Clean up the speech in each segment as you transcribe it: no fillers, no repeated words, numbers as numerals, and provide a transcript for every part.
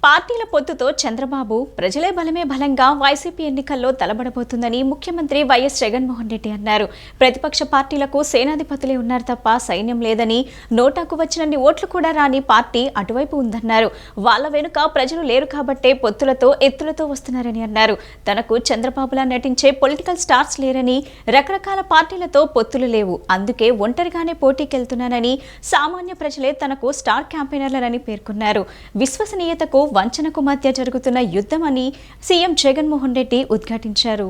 పార్టీల పొత్తుతో చంద్రబాబు ప్రజలే బలమే బలంగా వైసీపీ ఎన్నికల్లో తలబడబోతుందని ముఖ్యమంత్రి వైఎస్ జగన్మోహన్ రెడ్డి అన్నారు. ప్రతిపక్ష పార్టీలకు సేనాధిపతులే ఉన్నారు తప్ప సైన్యం లేదని, నోటాకు వచ్చినన్ని ఓట్లు కూడా రాని పార్టీ అటువైపు ఉందన్నారు. వాళ్ళ వెనుక ప్రజలు లేరు కాబట్టే పొత్తులతో ఎత్తులతో వస్తున్నారని అన్నారు. తనకు చంద్రబాబులా నటించే పొలిటికల్ స్టార్స్ లేరని, రకరకాల పార్టీలతో పొత్తులు లేవు, అందుకే ఒంటరిగానే పోటీకెళ్తున్నానని, సామాన్య ప్రజలే తనకు స్టార్ క్యాంపెయినర్లరని పేర్కొన్నారు. విశ్వసనీయతకు వంచనకు మధ్య జరుగుతున్న యుద్ధమని సీఎం జగన్మోహన్ రెడ్డి ఉద్ఘాటించారు.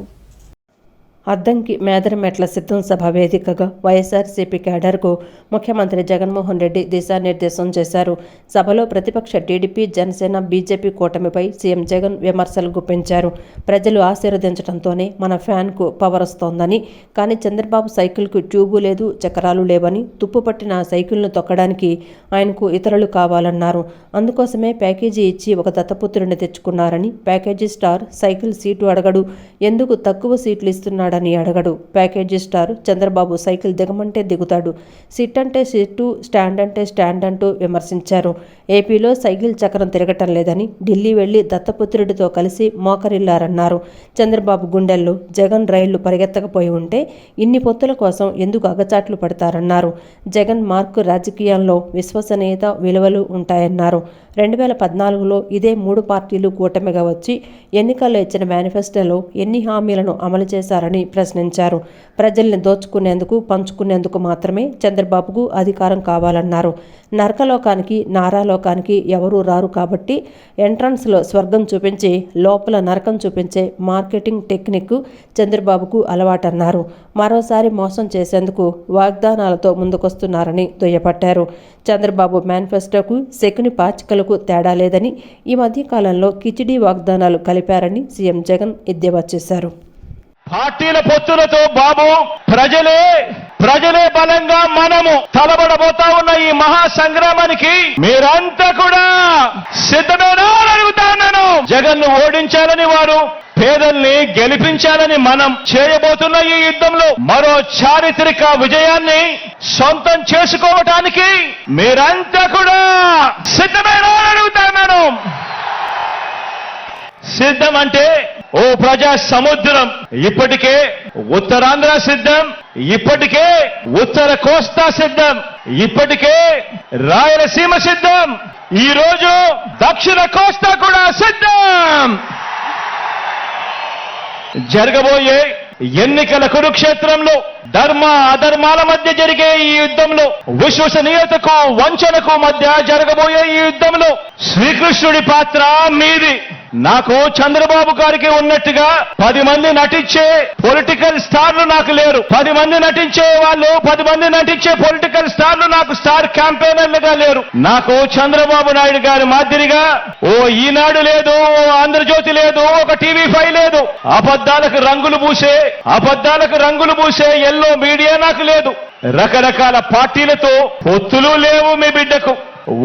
అద్దంకి మేదరమెట్ల సిద్ధం సభ వేదికగా వైఎస్ఆర్సీపీ క్యాడర్కు ముఖ్యమంత్రి జగన్మోహన్ రెడ్డి దిశానిర్దేశం చేశారు. సభలో ప్రతిపక్ష టీడీపీ, జనసేన, బీజేపీ కూటమిపై సీఎం జగన్ విమర్శలు గుప్పించారు. ప్రజలు ఆశీర్వదించడంతోనే మన ఫ్యాన్కు పవర్ వస్తోందని, కానీ చంద్రబాబు సైకిల్కు ట్యూబు లేదు, చక్రాలు లేవని, తుప్పు పట్టిన ఆ సైకిల్ను తొక్కడానికి ఆయనకు ఇతరులు కావాలన్నారు. అందుకోసమే ప్యాకేజీ ఇచ్చి ఒక దత్తపుత్రుడిని తెచ్చుకున్నారని, ప్యాకేజీ స్టార్ సైకిల్ సీటు అడగడు, ఎందుకు తక్కువ సీట్లు ఇస్తున్నాడు అని అడగడు. ప్యాకేజీ స్టార్ చంద్రబాబు సైకిల్ దిగమంటే దిగుతాడు, సిట్ అంటే సిట్టు, స్టాండ్ అంటే స్టాండ్ అంటూ విమర్శించారు. ఏపీలో సైకిల్ చక్రం తిరగటం లేదని, ఢిల్లీ వెళ్లి దత్తపుత్రుడితో కలిసి మోకరిల్లారన్నారు. చంద్రబాబు గుండెల్లో జగన్ రైళ్లు పరిగెత్తకపోయి ఉంటే ఇన్ని పొత్తుల కోసం ఎందుకు అగచాట్లు పడతారన్నారు. జగన్ మార్కు రాజకీయాల్లో విశ్వసనీయత, విలువలు ఉంటాయన్నారు. 2014లో ఇదే 3 పార్టీలు కూటమిగా వచ్చి ఎన్నికల్లో ఇచ్చిన మేనిఫెస్టోలో ఎన్ని హామీలను అమలు చేశారని ప్రశ్నించారు. ప్రజల్ని దోచుకునేందుకు, పంచుకునేందుకు మాత్రమే చంద్రబాబుకు అధికారం కావాలన్నారు. నరకలోకానికి, నారాలోకానికి ఎవరూ రారు కాబట్టి ఎంట్రన్స్లో స్వర్గం చూపించి లోపల నరకం చూపించే మార్కెటింగ్ టెక్నిక్ చంద్రబాబుకు అలవాటన్నారు. మరోసారి మోసం చేసేందుకు వాగ్దానాలతో ముందుకొస్తున్నారని దుయ్యపట్టారు. చంద్రబాబు మేనిఫెస్టోకు, శకుని పాచికలకు తేడా లేదని, ఈ మధ్య కాలంలో కిచిడీ వాగ్దానాలు కలిపారని సీఎం జగన్ ఎద్దేవా చేశారు. పార్టీల పొత్తులతో బాబు ప్రజలే బలంగా మనము తలబడబోతా ఉన్న ఈ మహా సంగ్రామానికి మీరంతా కూడా సిద్ధమేనా అని అడుగుతాను. జగన్ను ఓడించాలని, వారు పేదల్ని గెలిపించాలని మనం చేయబోతున్న ఈ యుద్ధంలో మరో చారిత్రక విజయాన్ని సొంతం చేసుకోవటానికి మీరంతా కూడా సిద్ధమేనా అని అడుగుతాను. సిద్ధం అంటే ఓ ప్రజా సముద్రం. ఇప్పటికే ఉత్తరాంధ్ర సిద్ధం, ఇప్పటికే ఉత్తర కోస్తా సిద్ధం, ఇప్పటికే రాయలసీమ సిద్ధం, ఈ రోజు దక్షిణ కోస్తా కూడా సిద్ధం. జరగబోయే ఎన్నికల కురుక్షేత్రంలో ధర్మ అధర్మాల మధ్య జరిగే ఈ యుద్ధంలో, విశ్వసనీయతకు వంచనకు మధ్య జరగబోయే ఈ యుద్ధంలో శ్రీకృష్ణుడి పాత్ర మీది. నాకు చంద్రబాబు గారికి ఉన్నట్టుగా 10 మంది నటించే పొలిటికల్ స్టార్లు నాకు లేరు. 10 మంది నటించే వాళ్ళు, 10 మంది నటించే పొలిటికల్ స్టార్లు నాకు స్టార్ క్యాంపెయినర్లుగా లేరు. నాకు చంద్రబాబు నాయుడు గారి మాదిరిగా ఓ ఈనాడు లేదు, ఓ ఆంధ్రజ్యోతి లేదు, ఒక టీవీ5 లేదు. అబద్ధాలకు రంగులు పూసే ఎల్లో మీడియా నాకు లేదు. రకరకాల పార్టీలతో పొత్తులు లేవు మీ బిడ్డకు.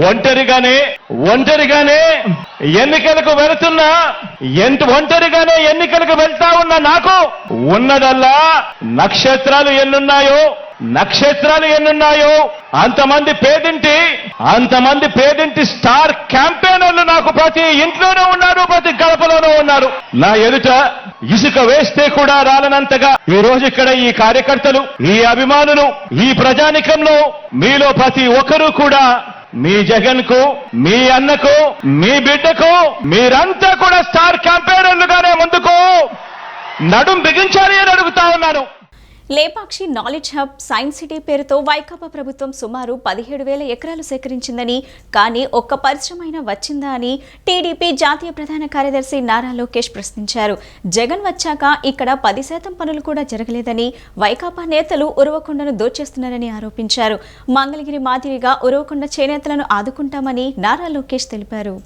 ఒంటరిగానే ఎన్నికలకు ఎన్నికలకు వెళ్తా ఉన్న నాకు ఉన్నదల్లా నక్షత్రాలు ఎన్నున్నాయో అంతమంది పేదింటి స్టార్ క్యాంపెయినర్లు నాకు ప్రతి ఇంట్లోనూ ఉన్నారు, ప్రతి గడపలోనూ ఉన్నారు. నా ఎదుట ఇసుక వేస్తే కూడా రాలనంతగా ఈ రోజు ఇక్కడ ఈ కార్యకర్తలు, ఈ అభిమానులు, ఈ ప్రజానికంలో మీలో ప్రతి ఒక్కరూ కూడా మీ జగన్ కు, మీ అన్నకు, మీ బిడ్డకు మీరంతా కూడా స్టార్ క్యాంపెయినర్లుగానే ముందుకు నడుం బిగించాలి అని అడుగుతా ఉన్నాను. Lepakshi knowledge hub, science city పేరుతో వైకాపా ప్రభుత్వం సుమారు 17,000 ఎకరాలు సేకరించిందని, కానీ ఒక్క పరిశ్రమ వచ్చిందా అని టీడీపీ జాతీయ ప్రధాన కార్యదర్శి నారా లోకేష్ ప్రశ్నించారు. జగన్ వచ్చాక ఇక్కడ 10% పనులు కూడా జరగలేదని, వైకాపా నేతలు ఉరవకొండను దోచేస్తున్నారని ఆరోపించారు. మంగళగిరి మాదిరిగా ఉరవకొండ చేనేతలను ఆదుకుంటామని నారా లోకేష్ తెలిపారు.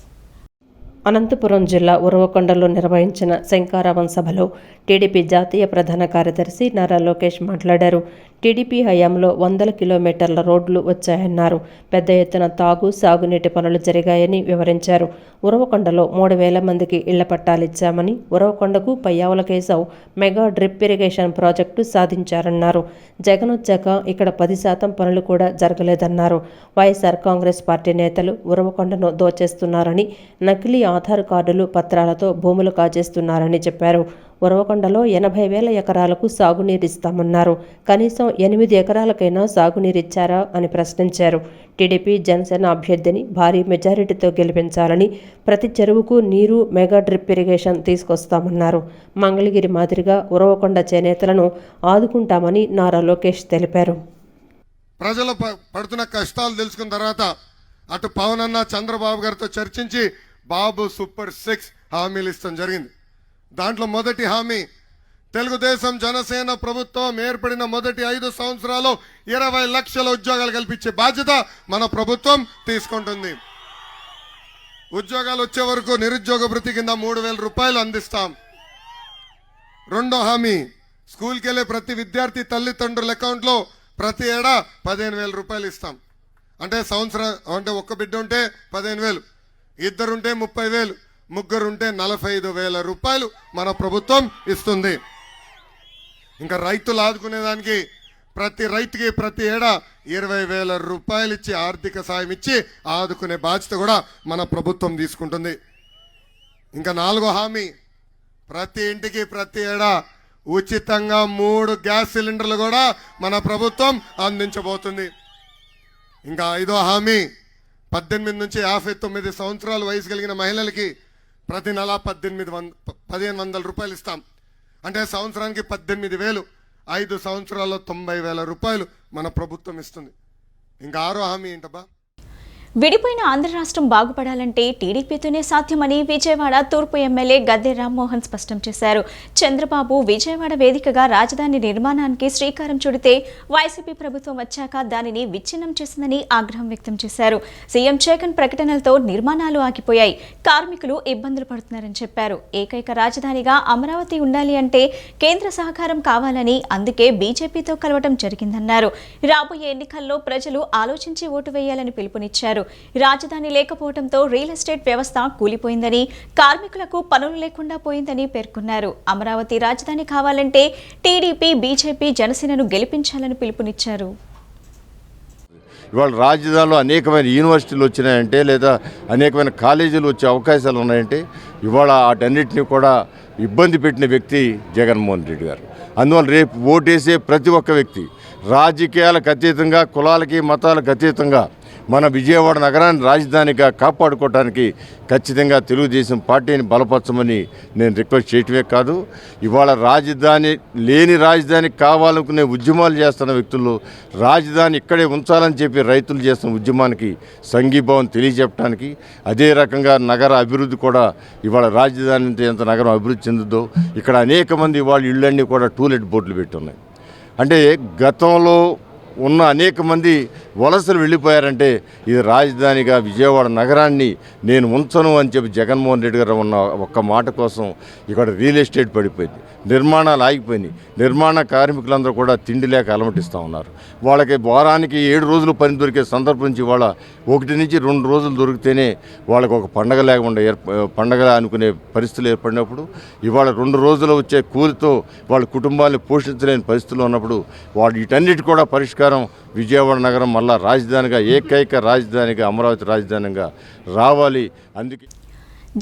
అనంతపురం జిల్లా ఉరవకొండలో నిర్వహించిన శంకారావం సభలో టీడీపీ జాతీయ ప్రధాన కార్యదర్శి నారా లోకేష్ మాట్లాడారు. టీడీపీ హయాంలో 100 కిలోమీటర్ల రోడ్లు వచ్చాయన్నారు. పెద్ద ఎత్తున తాగు, సాగునీటి పనులు జరిగాయని వివరించారు. ఉరవకొండలో 3,000 మందికి ఇళ్ల పట్టాలిచ్చామని, ఉరవకొండకు Payyavula Keshav mega drip irrigation project సాధించారన్నారు. జగన్ వచ్చాక ఇక్కడ 10% పనులు కూడా జరగలేదన్నారు. వైఎస్ఆర్ కాంగ్రెస్ పార్టీ నేతలు ఉరవకొండను దోచేస్తున్నారని, నకిలీ ఆధార్ కార్డులు, పత్రాలతో భూములు కాజేస్తున్నారని చెప్పారు. ఉరవకొండలో 80,000 ఎకరాలకు సాగునీరిస్తామన్నారు. కనీసం 8 ఎకరాలకైనా సాగునీరిచ్చారా అని ప్రశ్నించారు. టీడీపీ జనసేన అభ్యర్థిని భారీ మెజారిటీతో గెలిపించాలని, ప్రతి చెరువుకు నీరు, మెగా డ్రిప్ ఇరిగేషన్ తీసుకొస్తామన్నారు. మంగళగిరి మాదిరిగా ఉరవకొండ చేనేతలను ఆదుకుంటామని నారా లోకేష్ తెలిపారు. ప్రజలు పడుతున్న కష్టాలు తెలుసుకున్న తర్వాత అటు పవన్ అన్న చంద్రబాబు గారితో చర్చించి బాబు సూపర్ 6 హామీలు ఇస్తాం జరిగింది. దాంట్లో మొదటి హామీ, తెలుగుదేశం జనసేన ప్రభుత్వం ఏర్పడిన మొదటి 5 సంవత్సరాలు 20 లక్షల ఉద్యోగాలు కల్పించే బాధ్యత మన ప్రభుత్వం తీసుకుంటుంది. ఉద్యోగాలు వచ్చే వరకు నిరుద్యోగ భృతి కింద 3,000 రూపాయలు అందిస్తాం. రెండో హామీ, స్కూల్కి వెళ్ళే ప్రతి విద్యార్థి తల్లిదండ్రుల అకౌంట్లో ప్రతి ఏడా 15,000 రూపాయలు ఇస్తాం. అంటే సంవత్సరం అంటే ఒక్క బిడ్డ ఉంటే 15,000, ఇద్దరుంటే 30,000, ముగ్గురుంటే 45,000 రూపాయలు మన ప్రభుత్వం ఇస్తుంది. ఇంకా రైతులు ఆదుకునేదానికి ప్రతి రైతుకి ప్రతి ఏడా 20,000 రూపాయలు ఇచ్చి ఆర్థిక సాయం ఇచ్చి ఆదుకునే బాధ్యత కూడా మన ప్రభుత్వం తీసుకుంటుంది. ఇంకా 4వ హామీ, ప్రతి ఇంటికి ప్రతి ఏడా ఉచితంగా 3 గ్యాస్ సిలిండర్లు కూడా మన ప్రభుత్వం అందించబోతుంది. ఇంకా 5వ హామీ, 18 నుంచి 59 సంవత్సరాల వయసు కలిగిన మహిళలకి ప్రతి నెల 1,500 రూపాయలు ఇస్తాం. అంటే సంవత్సరానికి 18,000, 5 సంవత్సరాల్లో 90,000 రూపాయలు మన ప్రభుత్వం ఇస్తుంది. ఇంకా 6వ హామీ ఏంటబ్బా? విడిపోయిన ఆంధ్ర రాష్ట్రం బాగుపడాలంటే టీడీపీతోనే సాధ్యమని విజయవాడ తూర్పు ఎమ్మెల్యే గద్దె రామ్మోహన్ స్పష్టం చేశారు. చంద్రబాబు విజయవాడ వేదికగా రాజధాని నిర్మాణానికి శ్రీకారం చుడితే వైసీపీ ప్రభుత్వం వచ్చాక దానిని విచ్ఛిన్నం చేసిందని ఆగ్రహం వ్యక్తం చేశారు. సీఎం జగన్ ప్రకటనలతో నిర్మాణాలు ఆగిపోయాయి, కార్మికులు ఇబ్బందులు పడుతున్నారని చెప్పారు. ఏకైక రాజధానిగా అమరావతి ఉండాలి అంటే కేంద్ర సహకారం కావాలని, అందుకే బీజేపీతో కలవడం జరిగిందన్నారు. రాబోయే ఎన్నికల్లో ప్రజలు ఆలోచించి ఓటు వేయాలని పిలుపునిచ్చారు. రాజధాని లేకపోవడంతో రియల్ ఎస్టేట్ వ్యవస్థ కూలిపోయిందని, కార్మికులకు పనులు లేకుండా పోయిందని పేర్కొన్నారు. అమరావతి రాజధాని కావాలంటే టీడీపీ, బీజేపీ, జనసేనను గెలిపించాలని పిలుపునిచ్చారు. ఇవాళ రాజధానిలో అనేకమైన యూనివర్సిటీలు వచ్చినాయంటే, లేదా అనేకమైన కాలేజీలు వచ్చే అవకాశాలు ఉన్నాయంటే, ఇవాళ వాటన్నిటిని కూడా ఇబ్బంది పెట్టిన వ్యక్తి జగన్మోహన్ రెడ్డి గారు. అందువల్ల రేపు ఓటేసే ప్రతి ఒక్క వ్యక్తి రాజకీయాలకు అతీతంగా, కులాలకి మతాలకు అతీతంగా మన విజయవాడ నగరాన్ని రాజధానిగా కాపాడుకోవడానికి ఖచ్చితంగా తెలుగుదేశం పార్టీని బలపరచమని నేను రిక్వెస్ట్ చేయటమే కాదు, ఇవాళ రాజధాని లేని రాజధాని కావాలనుకునే ఉద్యమాలు చేస్తున్న వ్యక్తులు రాజధాని ఇక్కడే ఉంచాలని చెప్పి రైతులు చేస్తున్న ఉద్యమానికి సంఘీభావం తెలియజెప్పడానికి, అదే రకంగా నగర అభివృద్ధి కూడా ఇవాళ రాజధాని ఎంత నగరం అభివృద్ధి చెందుదో, ఇక్కడ అనేక మంది ఇవాళ ఇళ్ళన్నీ కూడా టూలెట్ బోర్డులు పెట్టున్నాయి. అంటే గతంలో ఉన్న అనేక మంది వలసలు వెళ్ళిపోయారంటే ఇది రాజధానిగా విజయవాడ నగరాన్ని నేను ఉంచను అని చెప్పి జగన్మోహన్ రెడ్డి గారు ఉన్న ఒక్క మాట కోసం ఇక్కడ రియల్ ఎస్టేట్ పడిపోయింది, నిర్మాణాలు ఆగిపోయినాయి. నిర్మాణ కార్మికులందరూ కూడా తిండి లేక అలమటిస్తూ ఉన్నారు. వాళ్ళకి వారానికి 7 రోజులు పని దొరికే సందర్భం నుంచి ఇవాళ 1 నుంచి 2 రోజులు దొరికితేనే వాళ్ళకి ఒక పండగ లేకుండా పండగ అనుకునే పరిస్థితులు ఏర్పడినప్పుడు, ఇవాళ 2 రోజులు వచ్చే కూలితో వాళ్ళ కుటుంబాన్ని పోషించలేని పరిస్థితులు ఉన్నప్పుడు వాళ్ళు వీటన్నిటి కూడా పరిష్కారం విజయవాడ నగరం మళ్ళా రాజధానిగా, ఏకైక రాజధానిగా, అమరావతి రాజధానిగా రావాలి. అందుకే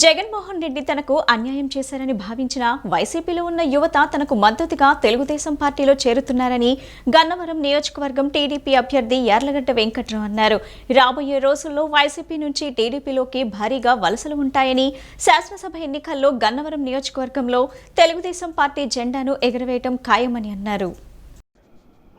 జగన్మోహన్ రెడ్డి తనకు అన్యాయం చేశారని భావించిన వైసీపీలో ఉన్న యువత తనకు మద్దతుగా తెలుగుదేశం పార్టీలో చేరుతున్నారని గన్నవరం నియోజకవర్గం టీడీపీ అభ్యర్థి యార్లగడ్డ వెంకట్రావు అన్నారు. రాబోయే రోజుల్లో వైసీపీ నుంచి టీడీపీలోకి భారీగా వలసలు ఉంటాయని, శాసనసభ ఎన్నికల్లో గన్నవరం నియోజకవర్గంలో తెలుగుదేశం పార్టీ జెండాను ఎగురవేయటం ఖాయమని అన్నారు.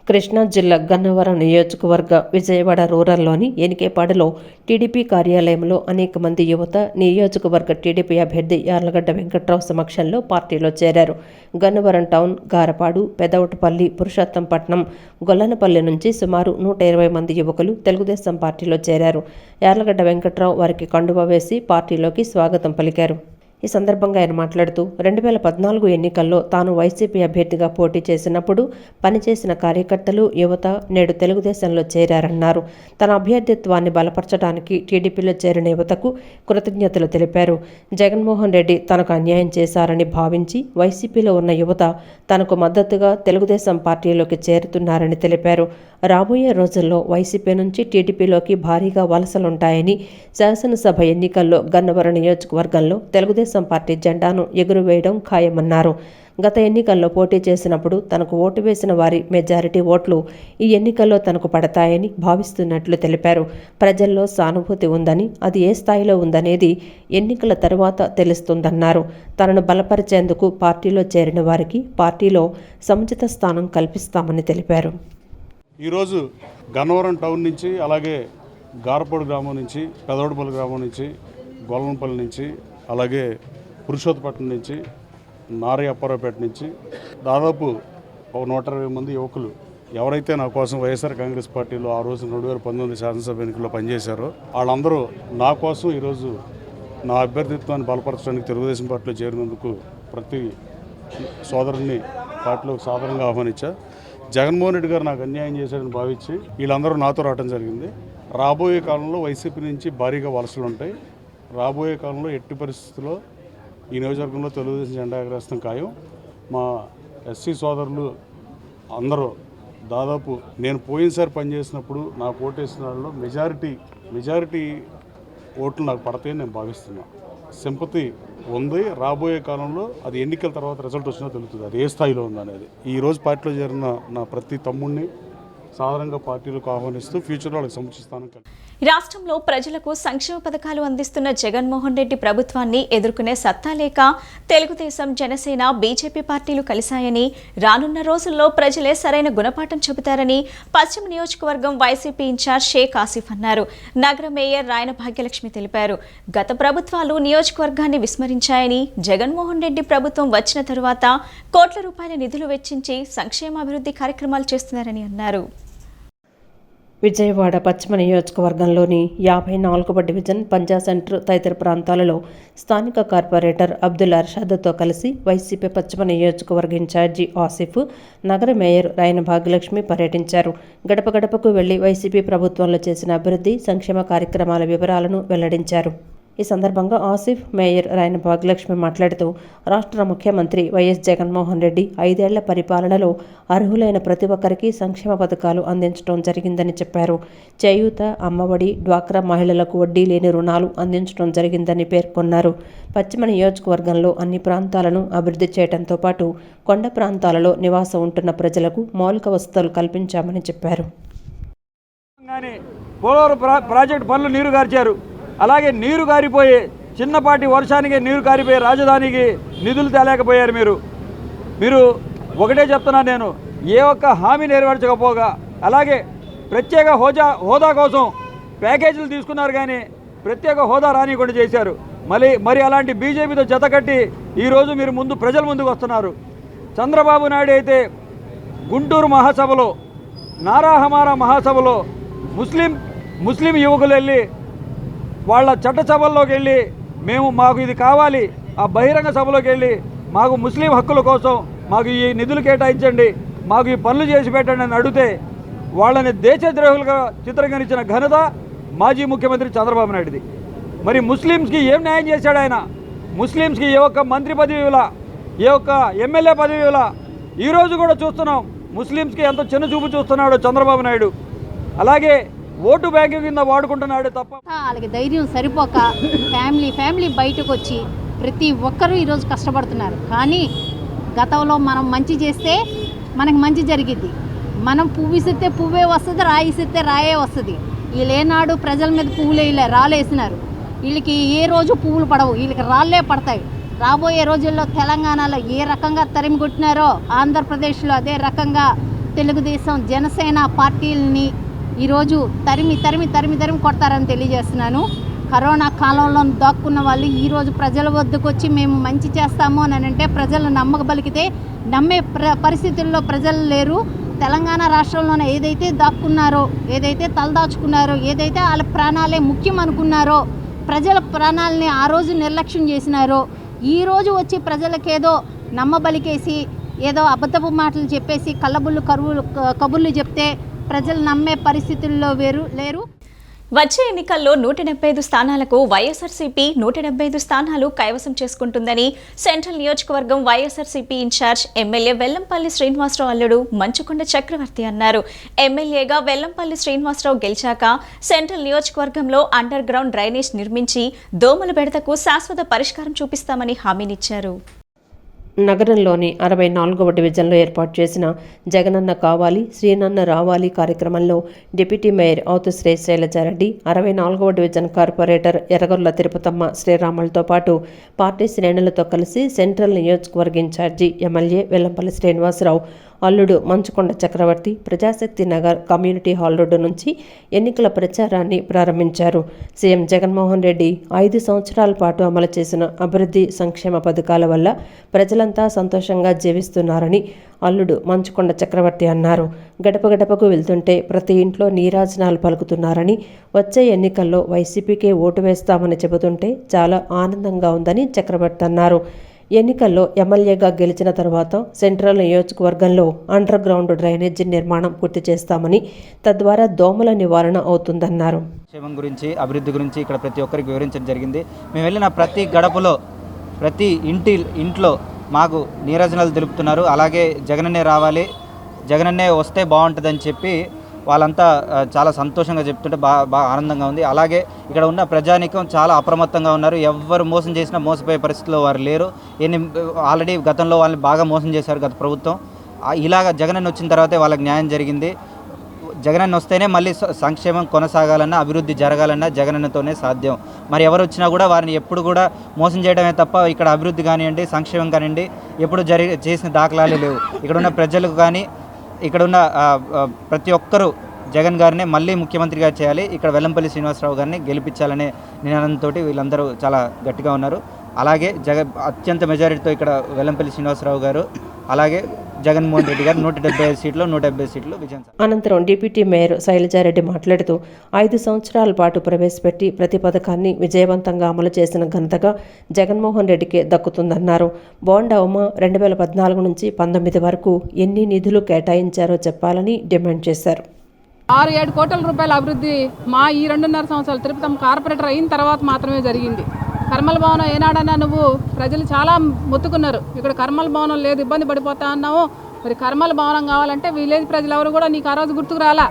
కృష్ణా జిల్లా గన్నవరం నియోజకవర్గ విజయవాడ రూరల్లోని ఎనికేపాడులో టీడీపీ కార్యాలయంలో అనేక మంది యువత నియోజకవర్గ టీడీపీ అభ్యర్థి యార్లగడ్డ వెంకట్రావు సమక్షంలో పార్టీలో చేరారు. గన్నవరం టౌన్, గారపాడు, పెదవటపల్లి, పురుషోత్తంపట్నం, గొల్లనపల్లి నుంచి సుమారు 120 మంది యువకులు తెలుగుదేశం పార్టీలో చేరారు. యార్లగడ్డ వెంకట్రావు వారికి కండువా వేసి పార్టీలోకి స్వాగతం పలికారు. ఈ సందర్భంగా ఆయన మాట్లాడుతూ 2014 ఎన్నికల్లో తాను వైసీపీ అభ్యర్థిగా పోటీ చేసినప్పుడు పనిచేసిన కార్యకర్తలు, యువత నేడు తెలుగుదేశంలో చేరారన్నారు. తన అభ్యర్థిత్వాన్ని బలపరచడానికి టీడీపీలో చేరిన యువతకు కృతజ్ఞతలు తెలిపారు. జగన్మోహన్ రెడ్డి తనకు అన్యాయం చేశారని భావించి వైసీపీలో ఉన్న యువత తనకు మద్దతుగా తెలుగుదేశం పార్టీలోకి చేరుతున్నారని తెలిపారు. రాబోయే రోజుల్లో వైసీపీ నుంచి టీడీపీలోకి భారీగా వలసలుంటాయని, శాసనసభ ఎన్నికల్లో గన్నవరం నియోజకవర్గంలో తెలుగుదేశం పార్టీ జెండాను ఎగురవేయడం ఖాయమన్నారు. గత ఎన్నికల్లో పోటీ చేసినప్పుడు తనకు ఓటు వేసిన వారి మెజారిటీ ఓట్లు ఈ ఎన్నికల్లో తనకు పడతాయని భావిస్తున్నట్లు తెలిపారు. ప్రజల్లో సానుభూతి ఉందని, అది ఏ స్థాయిలో ఉందనేది ఎన్నికల తరువాత తెలుస్తుందన్నారు. తనను బలపరిచేందుకు పార్టీలో చేరిన వారికి పార్టీలో సముచిత స్థానం కల్పిస్తామని తెలిపారు. ఈరోజు గన్నవరం టౌన్ నుంచి, అలాగే గారపూడి గ్రామం నుంచి, పెదవడపల్లి గ్రామం నుంచి, గొల్లంపల్లి నుంచి, అలాగే పురుషోత్తపట్నం నుంచి, నారీ అప్పారావుపేట నుంచి దాదాపు ఒక 120 మంది యువకులు ఎవరైతే నా కోసం వైఎస్ఆర్ కాంగ్రెస్ పార్టీలో ఆ రోజు 2019 శాసనసభ ఎన్నికల్లో పనిచేశారో వాళ్ళందరూ నా కోసం ఈరోజు నా అభ్యర్థిత్వాన్ని బలపరచడానికి తెలుగుదేశం పార్టీలో చేరినందుకు ప్రతి సోదరుని పార్టీలోకి సాధారణంగా ఆహ్వానించా. జగన్మోహన్ రెడ్డి గారు నాకు అన్యాయం చేశారని భావించి వీళ్ళందరూ నాతో రావడం జరిగింది. రాబోయే కాలంలో వైసీపీ నుంచి భారీగా వలసలు ఉంటాయి. రాబోయే కాలంలో ఎట్టి పరిస్థితుల్లో ఈ నియోజకవర్గంలో తెలుగుదేశం జెండా ఎగరేస్తాం ఖాయం. మా ఎస్సీ సోదరులు అందరూ దాదాపు నేను పోయినసారి పనిచేసినప్పుడు నాకు ఓటేసిన వాళ్ళలో మెజారిటీ ఓట్లు నాకు పడతాయని నేను భావిస్తున్నాను. సింపతి ఉంది. రాబోయే కాలంలో అది ఎన్నికల తర్వాత రిజల్ట్ వచ్చినా తెలుస్తుంది అది ఏ స్థాయిలో ఉందనేది. ఈరోజు పార్టీలో చేరిన నా ప్రతి తమ్ముడిని సాధారణంగా పార్టీలకు ఆహ్వానిస్తూ ఫ్యూచర్లో వాళ్ళకి సముచిస్తాను. రాష్ట్రంలో ప్రజలకు సంక్షేమ పథకాలు అందిస్తున్న జగన్మోహన్ రెడ్డి ప్రభుత్వాన్ని ఎదుర్కొనే సత్తా లేక తెలుగుదేశం, జనసేన, బీజేపీ పార్టీలు కలిశాయని, రానున్న రోజుల్లో ప్రజలే సరైన గుణపాఠం చెబుతారని పశ్చిమ నియోజకవర్గం వైసీపీ ఇన్ఛార్జ్ షేక్ ఆసిఫ్ అన్నారు. నగర మేయర్ రాయన భాగ్యలక్ష్మి తెలిపారు. గత ప్రభుత్వాలు నియోజకవర్గాన్ని విస్మరించాయని, జగన్మోహన్ రెడ్డి ప్రభుత్వం వచ్చిన తరువాత కోట్ల రూపాయల నిధులు వెచ్చించి సంక్షేమాభివృద్ధి కార్యక్రమాలు చేస్తున్నారని అన్నారు. విజయవాడ పశ్చిమ నియోజకవర్గంలోని 54వ డివిజన్, పంజా సెంటర్ తదితర ప్రాంతాలలో స్థానిక కార్పొరేటర్ అబ్దుల్ అర్షాద్తో కలిసి వైసీపీ పశ్చిమ నియోజకవర్గ ఇన్ఛార్జి ఆసిఫ్, నగర మేయర్ రాయన భాగ్యలక్ష్మి పర్యటించారు. గడప గడపకు వెళ్లి వైసీపీ ప్రభుత్వంలో చేసిన అభివృద్ధి, సంక్షేమ కార్యక్రమాల వివరాలను వెల్లడించారు. ఈ సందర్భంగా ఆసిఫ్, మేయర్ రాయన భాగ్యలక్ష్మి మాట్లాడుతూ రాష్ట్ర ముఖ్యమంత్రి వైఎస్ జగన్మోహన్ రెడ్డి 5 ఏళ్ల పరిపాలనలో అర్హులైన ప్రతి ఒక్కరికి సంక్షేమ పథకాలు అందించడం జరిగిందని చెప్పారు. చేయూత, అమ్మఒడి, డ్వాక్రా మహిళలకు వడ్డీ లేని రుణాలు అందించడం జరిగిందని పేర్కొన్నారు. పశ్చిమ నియోజకవర్గంలో అన్ని ప్రాంతాలను అభివృద్ధి చేయడంతో పాటు కొండ ప్రాంతాలలో నివాసం ఉంటున్న ప్రజలకు మౌలిక వసతులు కల్పించామని చెప్పారు. ప్రాజెక్టు పనులు నీరు గార్చారు. అలాగే నీరు గారిపోయే చిన్నపాటి వర్షానికి నీరు కారిపోయే రాజధానికి నిధులు తేలేకపోయారు. మీరు ఒకటే చెప్తున్నాను, నేను ఏ ఒక్క హామీ నెరవేర్చకపోగా, అలాగే ప్రత్యేక హోదా కోసం ప్యాకేజీలు తీసుకున్నారు కానీ ప్రత్యేక హోదా రానికుండా చేశారు. మరి అలాంటి బీజేపీతో జతకట్టి ఈరోజు మీరు ప్రజల ముందుకు వస్తున్నారు. చంద్రబాబు నాయుడు అయితే గుంటూరు మహాసభలో, నారా హమారా మహాసభలో ముస్లిం యువకులు వెళ్ళి వాళ్ళ చట్టసభల్లోకి వెళ్ళి మాకు ఇది కావాలి, ఆ బహిరంగ సభలోకి వెళ్ళి మాకు ముస్లిం హక్కుల కోసం మాకు ఈ నిధులు కేటాయించండి, మాకు ఈ పనులు చేసి పెట్టండి అని అడిగితే వాళ్ళని దేశద్రోహులుగా చిత్రీకరించిన ఘనత మాజీ ముఖ్యమంత్రి చంద్రబాబు నాయుడుది. మరి ముస్లిమ్స్కి ఏం న్యాయం చేశాడు ఆయన? ముస్లిమ్స్కి ఏ ఒక్క మంత్రి పదవి ఇవ్వలా, ఏ ఒక్క ఎమ్మెల్యే పదవి ఇవ్వలా. ఈరోజు కూడా చూస్తున్నాం ముస్లిమ్స్కి ఎంత చిన్న చూపు చూస్తున్నాడు చంద్రబాబు నాయుడు. అలాగే ఓటు బ్యాంకు కింద వాడుకుంటున్నాడు తప్ప వాళ్ళకి ధైర్యం సరిపోక ఫ్యామిలీ బయటకు వచ్చి ప్రతి ఒక్కరూ ఈరోజు కష్టపడుతున్నారు. కానీ గతంలో మనం మంచి చేస్తే మనకు మంచి జరిగిద్ది. మనం పువ్వు ఇస్తే పువ్వే వస్తుంది, రాయి ఇస్తే రాయే వస్తుంది. వీళ్ళు ఏనాడు ప్రజల మీద పువ్వులు వేయలే, రాళ్ళేసినారు. వీళ్ళకి ఏ రోజు పువ్వులు పడవు, వీళ్ళకి రాళ్ళే పడతాయి. రాబోయే రోజుల్లో తెలంగాణలో ఏ రకంగా తరిమి కొట్టినారో ఆంధ్రప్రదేశ్లో అదే రకంగా తెలుగుదేశం, జనసేన పార్టీలని ఈరోజు తరిమి కొడతారని తెలియజేస్తున్నాను. కరోనా కాలంలో దాక్కున్న వాళ్ళు ఈరోజు ప్రజల వద్దకు వచ్చి మేము మంచి చేస్తాము అని అంటే ప్రజలు నమ్మకబలికితే నమ్మే పరిస్థితుల్లో ప్రజలు లేరు. తెలంగాణ రాష్ట్రంలోనే ఏదైతే దాక్కున్నారో, ఏదైతే తలదాచుకున్నారో, ఏదైతే వాళ్ళ ప్రాణాలే ముఖ్యం అనుకున్నారో, ప్రజల ప్రాణాలని ఆ రోజు నిర్లక్ష్యం చేసినారో ఈరోజు వచ్చి ప్రజలకేదో నమ్మబలికేసి ఏదో అబద్ధపు మాటలు చెప్పేసి కళ్ళబుల్లు కబుర్లు చెప్తే ప్రజలు నమ్మే పరిస్థితుల్లో లేరు. వచ్చే ఎన్నికల్లో 175 స్థానాలకు వైఎస్ఆర్సీపీ 175 స్థానాలు కైవసం చేసుకుంటుందని సెంట్రల్ నియోజకవర్గం వైఎస్ఆర్సీపీ ఇన్ఛార్జ్ ఎమ్మెల్యే వెల్లంపల్లి శ్రీనివాసరావు అల్లుడు మంచుకొండ చక్రవర్తి అన్నారు. ఎమ్మెల్యేగా వెల్లంపల్లి శ్రీనివాసరావు గెలిచాక సెంట్రల్ నియోజకవర్గంలో అండర్ గ్రౌండ్ డ్రైనేజ్ నిర్మించి దోమల బెడతకు శాశ్వత పరిష్కారం చూపిస్తామని హామీనిచ్చారు. నగరంలోని 64వ డివిజన్లో ఏర్పాటు చేసిన జగనన్న కావాలి శ్రీనన్న రావాలి కార్యక్రమంలో డిప్యూటీ మేయర్ అవుతు శ్రీ శైలజారెడ్డి, 64వ డివిజన్ కార్పొరేటర్ ఎర్రగొర్ల తిరుపతమ్మ శ్రీరాములతో పాటు పార్టీ శ్రేణులతో కలిసి సెంట్రల్ నియోజకవర్గ ఇన్ఛార్జి ఎమ్మెల్యే వెల్లంపల్లి శ్రీనివాసరావు అల్లుడు మంచుకొండ చక్రవర్తి Prajasakti Nagar community hall road నుంచి ఎన్నికల ప్రచారాన్ని ప్రారంభించారు. సీఎం జగన్మోహన్ రెడ్డి 5 సంవత్సరాల పాటు అమలు చేసిన అభివృద్ధి సంక్షేమ పథకాల వల్ల ప్రజలంతా సంతోషంగా జీవిస్తున్నారని అల్లుడు మంచుకొండ చక్రవర్తి అన్నారు. గడప గడపకు వెళ్తుంటే ప్రతి ఇంట్లో నీరాజనాలు పలుకుతున్నారని, వచ్చే ఎన్నికల్లో వైసీపీకే ఓటు వేస్తామని చెబుతుంటే చాలా ఆనందంగా ఉందని చక్రవర్తి అన్నారు. ఎన్నికల్లో ఎమ్మెల్యేగా గెలిచిన తర్వాత సెంట్రల్ నియోజకవర్గంలో అండర్ గ్రౌండ్ డ్రైనేజీ నిర్మాణం పూర్తి చేస్తామని, తద్వారా దోమల నివారణ అవుతుందన్నారు. క్షేమం గురించి, అభివృద్ధి గురించి ఇక్కడ ప్రతి ఒక్కరికి వివరించడం జరిగింది. మేము వెళ్ళిన ప్రతి గడపలో, ప్రతి ఇంట్లో మాకు నీరాజనాలు తెలుపుతున్నారు. అలాగే జగనన్నే రావాలి, జగనన్నే వస్తే బాగుంటుందని చెప్పి వాళ్ళంతా చాలా సంతోషంగా చెప్తుంటే బాగా ఆనందంగా ఉంది. అలాగే ఇక్కడ ఉన్న ప్రజానీకం చాలా అప్రమత్తంగా ఉన్నారు. ఎవరు మోసం చేసినా మోసపోయే పరిస్థితిలో వారు లేరు. ఆల్రెడీ గతంలో వాళ్ళని బాగా మోసం చేశారు గత ప్రభుత్వం. ఇలాగ జగనన్న వచ్చిన తర్వాతే వాళ్ళకి న్యాయం జరిగింది. జగనన్న వస్తేనే మళ్ళీ సంక్షేమం కొనసాగాలన్నా, అభివృద్ధి జరగాలన్నా జగనన్నతోనే సాధ్యం. మరి ఎవరు వచ్చినా కూడా వారిని ఎప్పుడు కూడా మోసం చేయడమే తప్ప ఇక్కడ అభివృద్ధి కానివ్వండి, సంక్షేమం కానివ్వండి ఎప్పుడు చేసిన దాఖలాలే లేవు. ఇక్కడున్న ప్రజలకు కానీ, ఇక్కడున్న ప్రతి ఒక్కరూ జగన్ గారిని మళ్ళీ ముఖ్యమంత్రిగా చేయాలి, ఇక్కడ వెల్లంపల్లి శ్రీనివాసరావు గారిని గెలిపించాలనే నినాదంతో వీళ్ళందరూ చాలా గట్టిగా ఉన్నారు. అలాగే అత్యంత మెజారిటీతో ఇక్కడ వెల్లంపల్లి శ్రీనివాసరావు గారు, అలాగే జగన్మోహన్ రెడ్డి గారు 175 సీట్లు 170 సీట్లు విజయం. అనంతరం డిప్యూటీ మేయర్ శైలజారెడ్డి మాట్లాడుతూ 5 సంవత్సరాల పాటు ప్రవేశపెట్టి ప్రతి పథకాన్ని విజయవంతంగా అమలు చేసిన ఘనతగా జగన్మోహన్ రెడ్డికి దక్కుతుందన్నారు. బోండా ఉమ 2014 నుంచి 19 వరకు ఎన్ని నిధులు కేటాయించారో చెప్పాలని డిమాండ్ చేశారు. 6-7 కోట్ల రూపాయల అభివృద్ధి మా ఈ 2.5 సంవత్సరాలు తిరుపతి కార్పొరేటర్ అయిన తర్వాత మాత్రమే జరిగింది. కర్మల భవనం ఏనాడన్నా నువ్వు ప్రజలు చాలా మొత్తుకున్నారు, ఇక్కడ కర్మల భవనం లేదు, ఇబ్బంది పడిపోతా అన్నావు. మరి కర్మల భవనం కావాలంటే విలేజ్ ప్రజలు ఎవరు కూడా నీకు ఆ రోజు గుర్తుకు రాలా.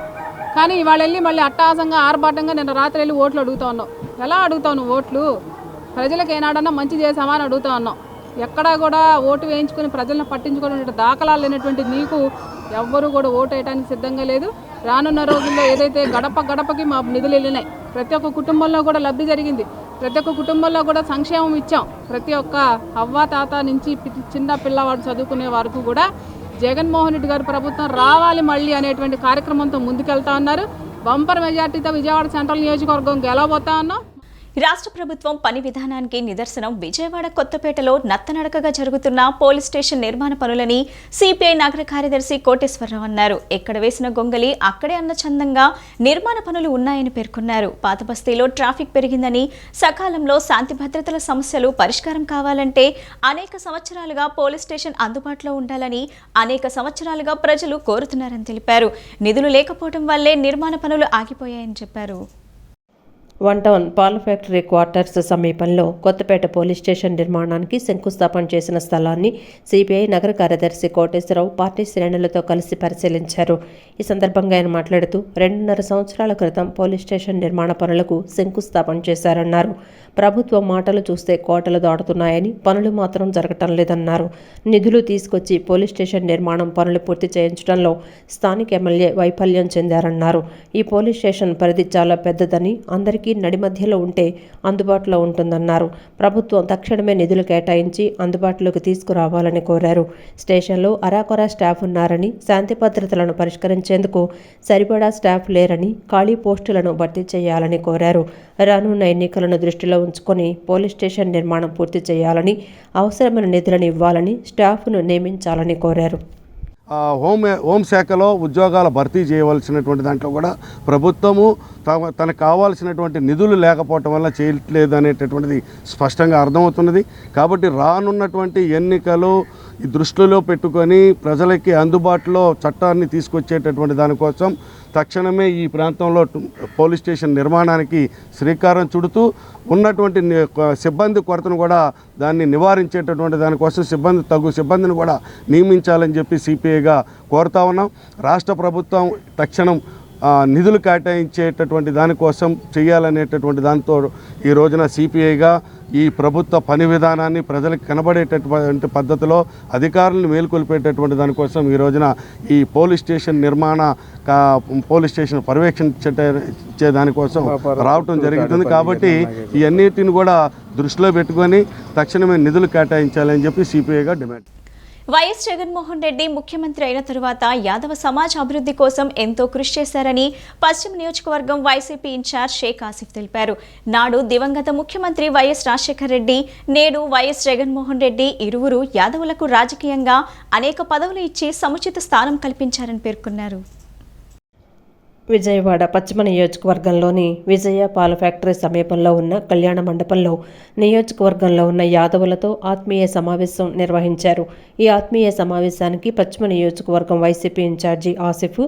కానీ వాళ్ళు వెళ్ళి మళ్ళీ అట్టహాసంగా ఆర్భాటంగా నిన్న రాత్రి వెళ్ళి ఓట్లు అడుగుతా ఉన్నావు. ఎలా అడుగుతావు నువ్వు ఓట్లు? ప్రజలకు ఏనాడన్నా మంచి చేసామా అని అడుగుతా ఉన్నావు. ఎక్కడా కూడా ఓటు వేయించుకుని ప్రజలను పట్టించుకునే దాఖలాలు లేనటువంటి నీకు ఎవ్వరూ కూడా ఓటు వేయడానికి సిద్ధంగా లేదు. రానున్న రోజుల్లో ఏదైతే గడప గడపకి మా నిధులు వెళ్ళినాయి, ప్రతి ఒక్క కుటుంబంలో కూడా లబ్ధి జరిగింది, ప్రతి ఒక్క కుటుంబంలో కూడా సంక్షేమం ఇచ్చాం. ప్రతి ఒక్క అవ్వ తాత నుంచి చిన్న పిల్లవాడు చదువుకునే వరకు కూడా జగన్మోహన్ రెడ్డి గారి ప్రభుత్వం రావాలి మళ్ళీ అనేటువంటి కార్యక్రమంతో ముందుకెళ్తా ఉన్నారు. బంపర్ మెజార్టీతో విజయవాడ సెంట్రల్ నియోజకవర్గం గెలవబోతా ఉన్నాం. రాష్ట్ర ప్రభుత్వం పని విధానానికి నిదర్శనం విజయవాడ కొత్తపేటలో నత్తనడకగా జరుగుతున్న పోలీస్ స్టేషన్ నిర్మాణ పనులని సిపిఐ నగర కార్యదర్శి కోటేశ్వరరావు అన్నారు. ఎక్కడ వేసిన గొంగలి అక్కడే అన్న చందంగా నిర్మాణ పనులు ఉన్నాయని పేర్కొన్నారు. పాత బస్తీలో ట్రాఫిక్ పెరిగిందని, సకాలంలో శాంతి భద్రతల సమస్యలు పరిష్కారం కావాలంటే అనేక సంవత్సరాలుగా పోలీస్ స్టేషన్ అందుబాటులో ఉండాలని అనేక సంవత్సరాలుగా ప్రజలు కోరుతున్నారని తెలిపారు. నిధులు లేకపోవడం వల్లే నిర్మాణ పనులు ఆగిపోయాయని చెప్పారు. 1 టౌన్ పాల ఫ్యాక్టరీ క్వార్టర్స్ సమీపంలో కొత్తపేట పోలీస్ స్టేషన్ నిర్మాణానికి శంకుస్థాపన చేసిన స్థలాన్ని సిపిఐ నగర కార్యదర్శి కోటేశ్వరరావు పార్టీ శ్రేణులతో కలిసి పరిశీలించారు. ఈ సందర్భంగా ఆయన మాట్లాడుతూ 2.5 సంవత్సరాల క్రితం పోలీస్ స్టేషన్ నిర్మాణ పనులకు శంకుస్థాపన చేశారన్నారు. ప్రభుత్వం మాటలు చూస్తే కోటలు దాటుతున్నాయని, పనులు మాత్రం జరగటం లేదన్నారు. నిధులు తీసుకొచ్చి పోలీస్ స్టేషన్ నిర్మాణం పనులు పూర్తి చేయించడంలో స్థానిక ఎమ్మెల్యే వైఫల్యం చెందారన్నారు. ఈ పోలీస్ స్టేషన్ పరిధి చాలా పెద్దదని, అందరికీ నడిమధ్యలో ఉంటే అందుబాటులో ఉంటుందన్నారు. ప్రభుత్వం తక్షణమే నిధులు కేటాయించి అందుబాటులోకి తీసుకురావాలని కోరారు. స్టేషన్లో అరాకొరా స్టాఫ్ ఉన్నారని, శాంతి భద్రతలను పరిష్కరించేందుకు సరిపడా స్టాఫ్ లేరని, ఖాళీ పోస్టులను భర్తీ చేయాలని కోరారు. రానున్న ఎన్నికలను దృష్టిలో ఉంచుకొని పోలీస్ స్టేషన్ నిర్మాణం పూర్తి చేయాలని, అవసరమైన నిధులను ఇవ్వాలని, స్టాఫ్ను నియమించాలని కోరారు. హోంశాఖలో ఉద్యోగాల భర్తీ చేయవలసినటువంటి దాంట్లో కూడా ప్రభుత్వము తనకు కావాల్సినటువంటి నిధులు లేకపోవటం వల్ల చేయట్లేదు అనేటటువంటిది స్పష్టంగా అర్థమవుతున్నది. కాబట్టి రానున్నటువంటి ఎన్నికలు ఈ దృష్టిలో పెట్టుకొని ప్రజలకి అందుబాటులో చట్టాన్ని తీసుకొచ్చేటటువంటి దానికోసం తక్షణమే ఈ ప్రాంతంలో పోలీస్ స్టేషన్ నిర్మాణానికి శ్రీకారం చుడుతూ ఉన్నటువంటి సిబ్బంది కొరతను కూడా దాన్ని నివారించేటటువంటి దానికోసం తగు సిబ్బందిని కూడా నియమించాలని చెప్పి సిపిఐగా కోరుతా ఉన్నాం. రాష్ట్ర ప్రభుత్వం తక్షణం నిధులు కేటాయించేటటువంటి దానికోసం చేయాలనేటటువంటి దాంతో ఈ రోజున సిపిఐగా ఈ ప్రభుత్వ పని విధానాన్ని ప్రజలకు కనబడేటటువంటి పద్ధతిలో అధికారులను మేల్కొల్పేటటువంటి దానికోసం ఈ రోజున ఈ పోలీస్ స్టేషన్ పోలీస్ స్టేషన్ పర్యవేక్షించే దానికోసం రావటం జరుగుతుంది. కాబట్టి ఈ అన్నిటిని కూడా దృష్టిలో పెట్టుకొని తక్షణమే నిధులు కేటాయించాలని చెప్పి సిపిఐగా డిమాండ్. వైఎస్ జగన్మోహన్ రెడ్డి ముఖ్యమంత్రి అయిన తరువాత యాదవ సమాజ అభివృద్ధి కోసం ఎంతో కృషి చేశారని పశ్చిమ నియోజకవర్గం వైసీపీ ఇన్ఛార్జ్ షేక్ ఆసిఫ్ తెలిపారు. నాడు దివంగత ముఖ్యమంత్రి వైఎస్ రాజశేఖర రెడ్డి, నేడు వైఎస్ జగన్మోహన్ రెడ్డి ఇరువురు యాదవులకు రాజకీయంగా అనేక పదవులు ఇచ్చి సముచిత స్థానం కల్పించారని పేర్కొన్నారు. విజయవాడ పశ్చిమ నియోజకవర్గంలోని విజయ పాల ఫ్యాక్టరీ సమీపంలో ఉన్న కళ్యాణ మండపంలో నియోజకవర్గంలో ఉన్న యాదవులతో ఆత్మీయ సమావేశం నిర్వహించారు. ఈ ఆత్మీయ సమావేశానికి పశ్చిమ నియోజకవర్గం వైసీపీ ఇన్ఛార్జి ఆసిఫ్,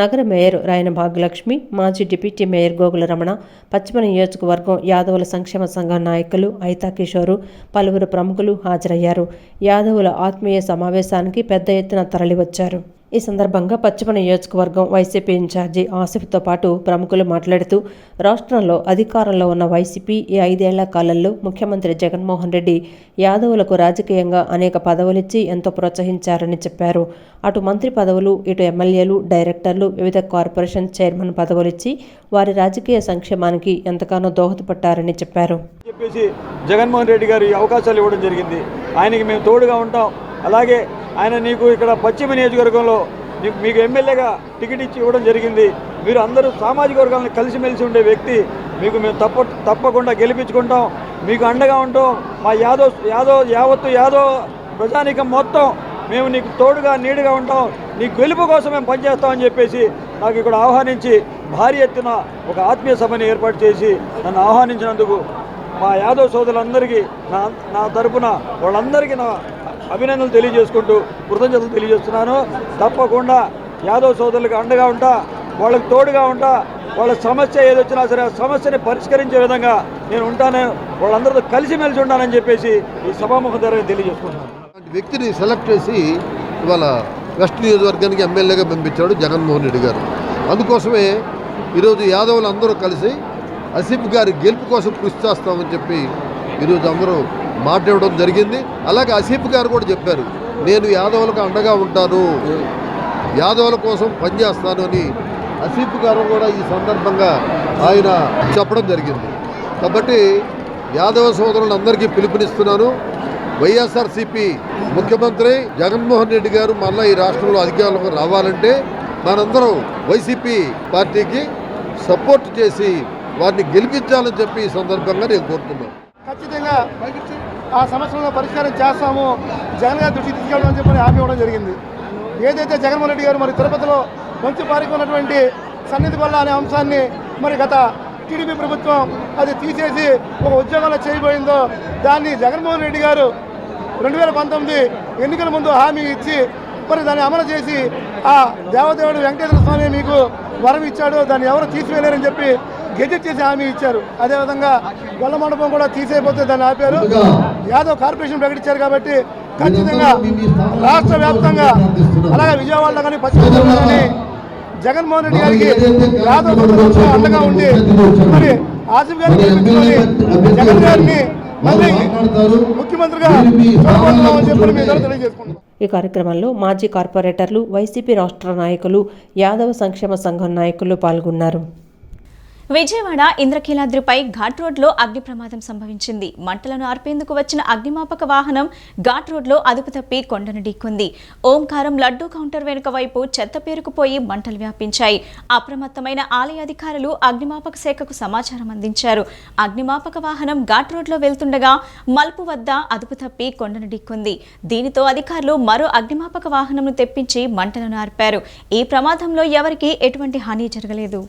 నగర మేయర్ రాయన భాగ్యలక్ష్మి, మాజీ డిప్యూటీ మేయర్ గోగుల రమణ, పశ్చిమ నియోజకవర్గం యాదవుల సంక్షేమ సంఘ నాయకులు ఐతా కిషోరు, పలువురు ప్రముఖులు హాజరయ్యారు. యాదవుల ఆత్మీయ సమావేశానికి పెద్ద ఎత్తున తరలివచ్చారు. ఈ సందర్భంగా పశ్చిమ నియోజకవర్గం వైసీపీ ఇన్ఛార్జి ఆసిఫ్తో పాటు ప్రముఖులు మాట్లాడుతూ రాష్ట్రంలో అధికారంలో ఉన్న వైసీపీ ఈ 5 ఏళ్ల కాలంలో ముఖ్యమంత్రి జగన్మోహన్ రెడ్డి యాదవులకు రాజకీయంగా అనేక పదవులిచ్చి ఎంతో ప్రోత్సహించారని చెప్పారు. అటు మంత్రి పదవులు, ఇటు ఎమ్మెల్యేలు, డైరెక్టర్లు, వివిధ కార్పొరేషన్ చైర్మన్ పదవులిచ్చి వారి రాజకీయ సంక్షేమానికి ఎంతగానో దోహదపడ్డారని చెప్పారు. జగన్మోహన్ రెడ్డి గారు ఈ అవకాశాలు ఇవ్వడం జరిగింది. ఆయనకి మేము తోడుగా ఉంటాం. అలాగే ఆయన నీకు ఇక్కడ పశ్చిమ నియోజకవర్గంలో మీకు ఎమ్మెల్యేగా టికెట్ ఇచ్చి ఇవ్వడం జరిగింది. మీరు అందరూ సామాజిక వర్గాలను కలిసిమెలిసి ఉండే వ్యక్తి. మీకు మేము తప్పకుండా గెలిపించుకుంటాం, మీకు అండగా ఉంటాం. మా యాదవ్ ప్రజానీకం మొత్తం మేము నీకు తోడుగా నీడుగా ఉంటాం, నీ గెలుపు కోసం మేము పనిచేస్తామని చెప్పేసి నాకు ఇక్కడ ఆహ్వానించి భారీ ఎత్తున ఒక ఆత్మీయ సభని ఏర్పాటు చేసి నన్ను ఆహ్వానించినందుకు మా యాదవ్ సోదరులందరికీ నా తరపున వాళ్ళందరికీ నా అభినందనలు తెలియజేసుకుంటూ కృతజ్ఞతలు తెలియజేస్తున్నాను. తప్పకుండా యాదవ్ సోదరులకు అండగా ఉంటా, వాళ్ళకి తోడుగా ఉంటా. వాళ్ళ సమస్య ఏదొచ్చినా సరే ఆ సమస్యని పరిష్కరించే విధంగా నేను ఉంటాను, వాళ్ళందరితో కలిసిమెలిసి ఉంటానని చెప్పేసి ఈ సభాముఖ ద్వారా తెలియజేసుకుంటున్నాను. వ్యక్తిని సెలెక్ట్ చేసి ఇవాళ వెస్ట్ నియోజకవర్గానికి ఎమ్మెల్యేగా పంపించాడు జగన్మోహన్ రెడ్డి గారు. అందుకోసమే ఈరోజు యాదవులు అందరూ కలిసి ఆసిఫ్ గారి గెలుపు కోసం కృషి చేస్తామని చెప్పి ఈరోజు అందరూ మాట్లాడడం జరిగింది. అలాగే ఆసిఫ్ గారు కూడా చెప్పారు, నేను యాదవులకు అండగా ఉంటాను, యాదవుల కోసం పనిచేస్తాను అని ఆసిఫ్ గారు కూడా ఈ సందర్భంగా ఆయన చెప్పడం జరిగింది. కాబట్టి యాదవ సోదరులందరికీ పిలుపునిస్తున్నాను. వైఎస్ఆర్సీపీ ముఖ్యమంత్రి జగన్మోహన్ రెడ్డి గారు మళ్ళీ ఈ రాష్ట్రంలో అధికారంలోకి రావాలంటే మనందరం వైసీపీ పార్టీకి సపోర్ట్ చేసి వారిని గెలిపించాలని చెప్పి ఈ సందర్భంగా నేను కోరుతున్నాను. ఖచ్చితంగా ఆ సమస్యలను పరిష్కారం చేస్తాము, జగన్ గారి దృష్టికి తీసుకెళ్ళడం చెప్పని హామీ ఇవ్వడం జరిగింది. ఏదైతే జగన్మోహన్ రెడ్డి గారు మరి తిరుపతిలో మంచి పారికి ఉన్నటువంటి సన్నిధి వల్ల అనే అంశాన్ని మరి గత టీడీపీ ప్రభుత్వం అది తీసేసి ఒక ఉద్యోగంలో చేయబోయిందో దాన్ని జగన్మోహన్ రెడ్డి గారు 2019 ఎన్నికల ముందు హామీ ఇచ్చి మరి దాన్ని అమలు చేసి ఆ దేవదేవుడు వెంకటేశ్వర స్వామి మీకు వరం ఇచ్చాడు, దాన్ని ఎవరు తీసివేయలేరని చెప్పి గెజెట్ చేసి హామీ ఇచ్చారు. అదేవిధంగా గొల్ల మండపం కూడా తీసేయబోతే దాన్ని ఆపారు. యాదవ్ కార్పొరేషన్ ప్రకటించారు కాబట్టి ఖచ్చితంగా రాష్ట్ర వ్యాప్తంగా అలాగే విజయవాడలో కానీ పశ్చిమ గోదావరిలో కానీ జగన్మోహన్ రెడ్డి గారికి యాదవ్ అండగా ఉండి మరి ఆసిఫ్ గారిని జగన్ గారిని మళ్ళీ ముఖ్యమంత్రిగా చెప్పి మీ తెలియజేసుకుంటున్నాం. ఈ కార్యక్రమంలో మాజీ కార్పొరేటర్లు, వైసీపీ రాష్ట్ర నాయకులు, యాదవ సంక్షేమ సంఘం నాయకులు పాల్గొన్నారు. విజయవాడ ఇంద్రకీలాద్రిపై ఘాట్ రోడ్లో అగ్ని ప్రమాదం సంభవించింది. మంటలను ఆర్పేందుకు వచ్చిన అగ్నిమాపక వాహనం ఘాట్ రోడ్లో అదుపు తప్పి కొండను ఢీకొంది. ఓంకారం లడ్డూ కౌంటర్ వెనుక వైపు చెత్త పేరుకుపోయి మంటలు వ్యాపించాయి. అప్రమత్తమైన ఆలయ అధికారులు అగ్నిమాపక శాఖకు సమాచారం అందించారు. అగ్నిమాపక వాహనం ఘాట్ రోడ్లో వెళ్తుండగా మలుపు వద్ద అదుపు తప్పి కొండను ఢీకొంది. దీనితో అధికారులు మరో అగ్నిమాపక వాహనంను తెప్పించి మంటలను ఆర్పారు. ఈ ప్రమాదంలో ఎవరికీ ఎటువంటి హాని జరగలేదు.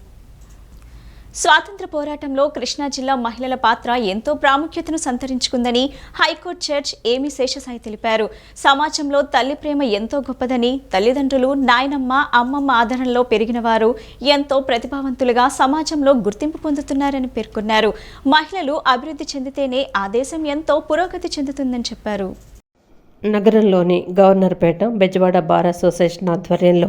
స్వాతంత్ర పోరాటంలో కృష్ణా జిల్లా మహిళల పాత్ర ఎంతో ప్రాముఖ్యతను సంతరించుకుందని హైకోర్టు జడ్జి ఏమి శేషసాయి తెలిపారు. సమాజంలో తల్లి ప్రేమ ఎంతో గొప్పదని, తల్లిదండ్రులు, నాయనమ్మ, అమ్మమ్మ ఆదరణలో పెరిగిన వారు ఎంతో ప్రతిభావంతులుగా సమాజంలో గుర్తింపు పొందుతున్నారని పేర్కొన్నారు. మహిళలు అభివృద్ధి చెందితేనే ఆ దేశం ఎంతో పురోగతి చెందుతుందని చెప్పారు. నగరంలోని గవర్నర్పేట బెజవాడ బార్ అసోసియేషన్ ఆధ్వర్యంలో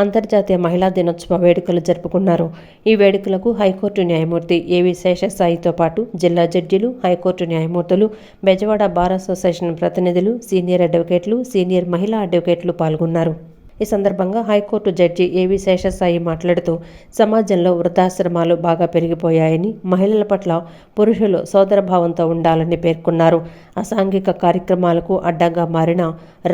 అంతర్జాతీయ మహిళా దినోత్సవ వేడుకలు జరుపుకున్నారు. ఈ వేడుకలకు హైకోర్టు న్యాయమూర్తి ఏవి శేషసాయితో పాటు జిల్లా జడ్జిలు, హైకోర్టు న్యాయమూర్తులు, బెజవాడ బార్ అసోసియేషన్ ప్రతినిధులు, సీనియర్ అడ్వకేట్లు, సీనియర్ మహిళా అడ్వకేట్లు పాల్గొన్నారు. ఈ సందర్భంగా హైకోర్టు జడ్జి ఏవి శేషసాయి మాట్లాడుతూ సమాజంలో వృద్ధాశ్రమాలు బాగా పెరిగిపోయాయని, మహిళల పట్ల పురుషులు సోదరభావంతో ఉండాలని పేర్కొన్నారు. అసాంఘిక కార్యక్రమాలకు అడ్డంగా మారిన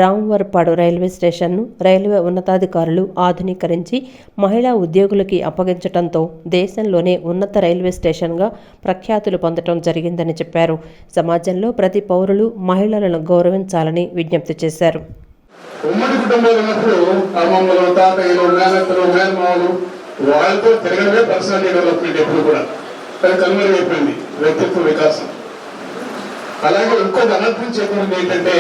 రాంవర్పాడు రైల్వే స్టేషన్ను రైల్వే ఉన్నతాధికారులు ఆధునీకరించి మహిళా ఉద్యోగులకి అప్పగించడంతో దేశంలోనే ఉన్నత రైల్వే స్టేషన్గా ప్రఖ్యాతులు పొందడం జరిగిందని చెప్పారు. సమాజంలో ప్రతి పౌరులు మహిళలను గౌరవించాలని విజ్ఞప్తి చేశారు. ఉమ్మడి కుటుంబాలు ఉన్నప్పుడు అమ్మమ్మలు, తాతయ్యలు, మేనత్తలు, మేనమావులు వాళ్ళతో తిరగడమే పర్సనాలిటీ డెవలప్మెంట్ ఎప్పుడు కూడా. అది కనుమరుగైపోయింది వ్యక్తిత్వ వికాసం. అలాగే ఇంకొక అనర్థం చెప్పినది ఏంటంటే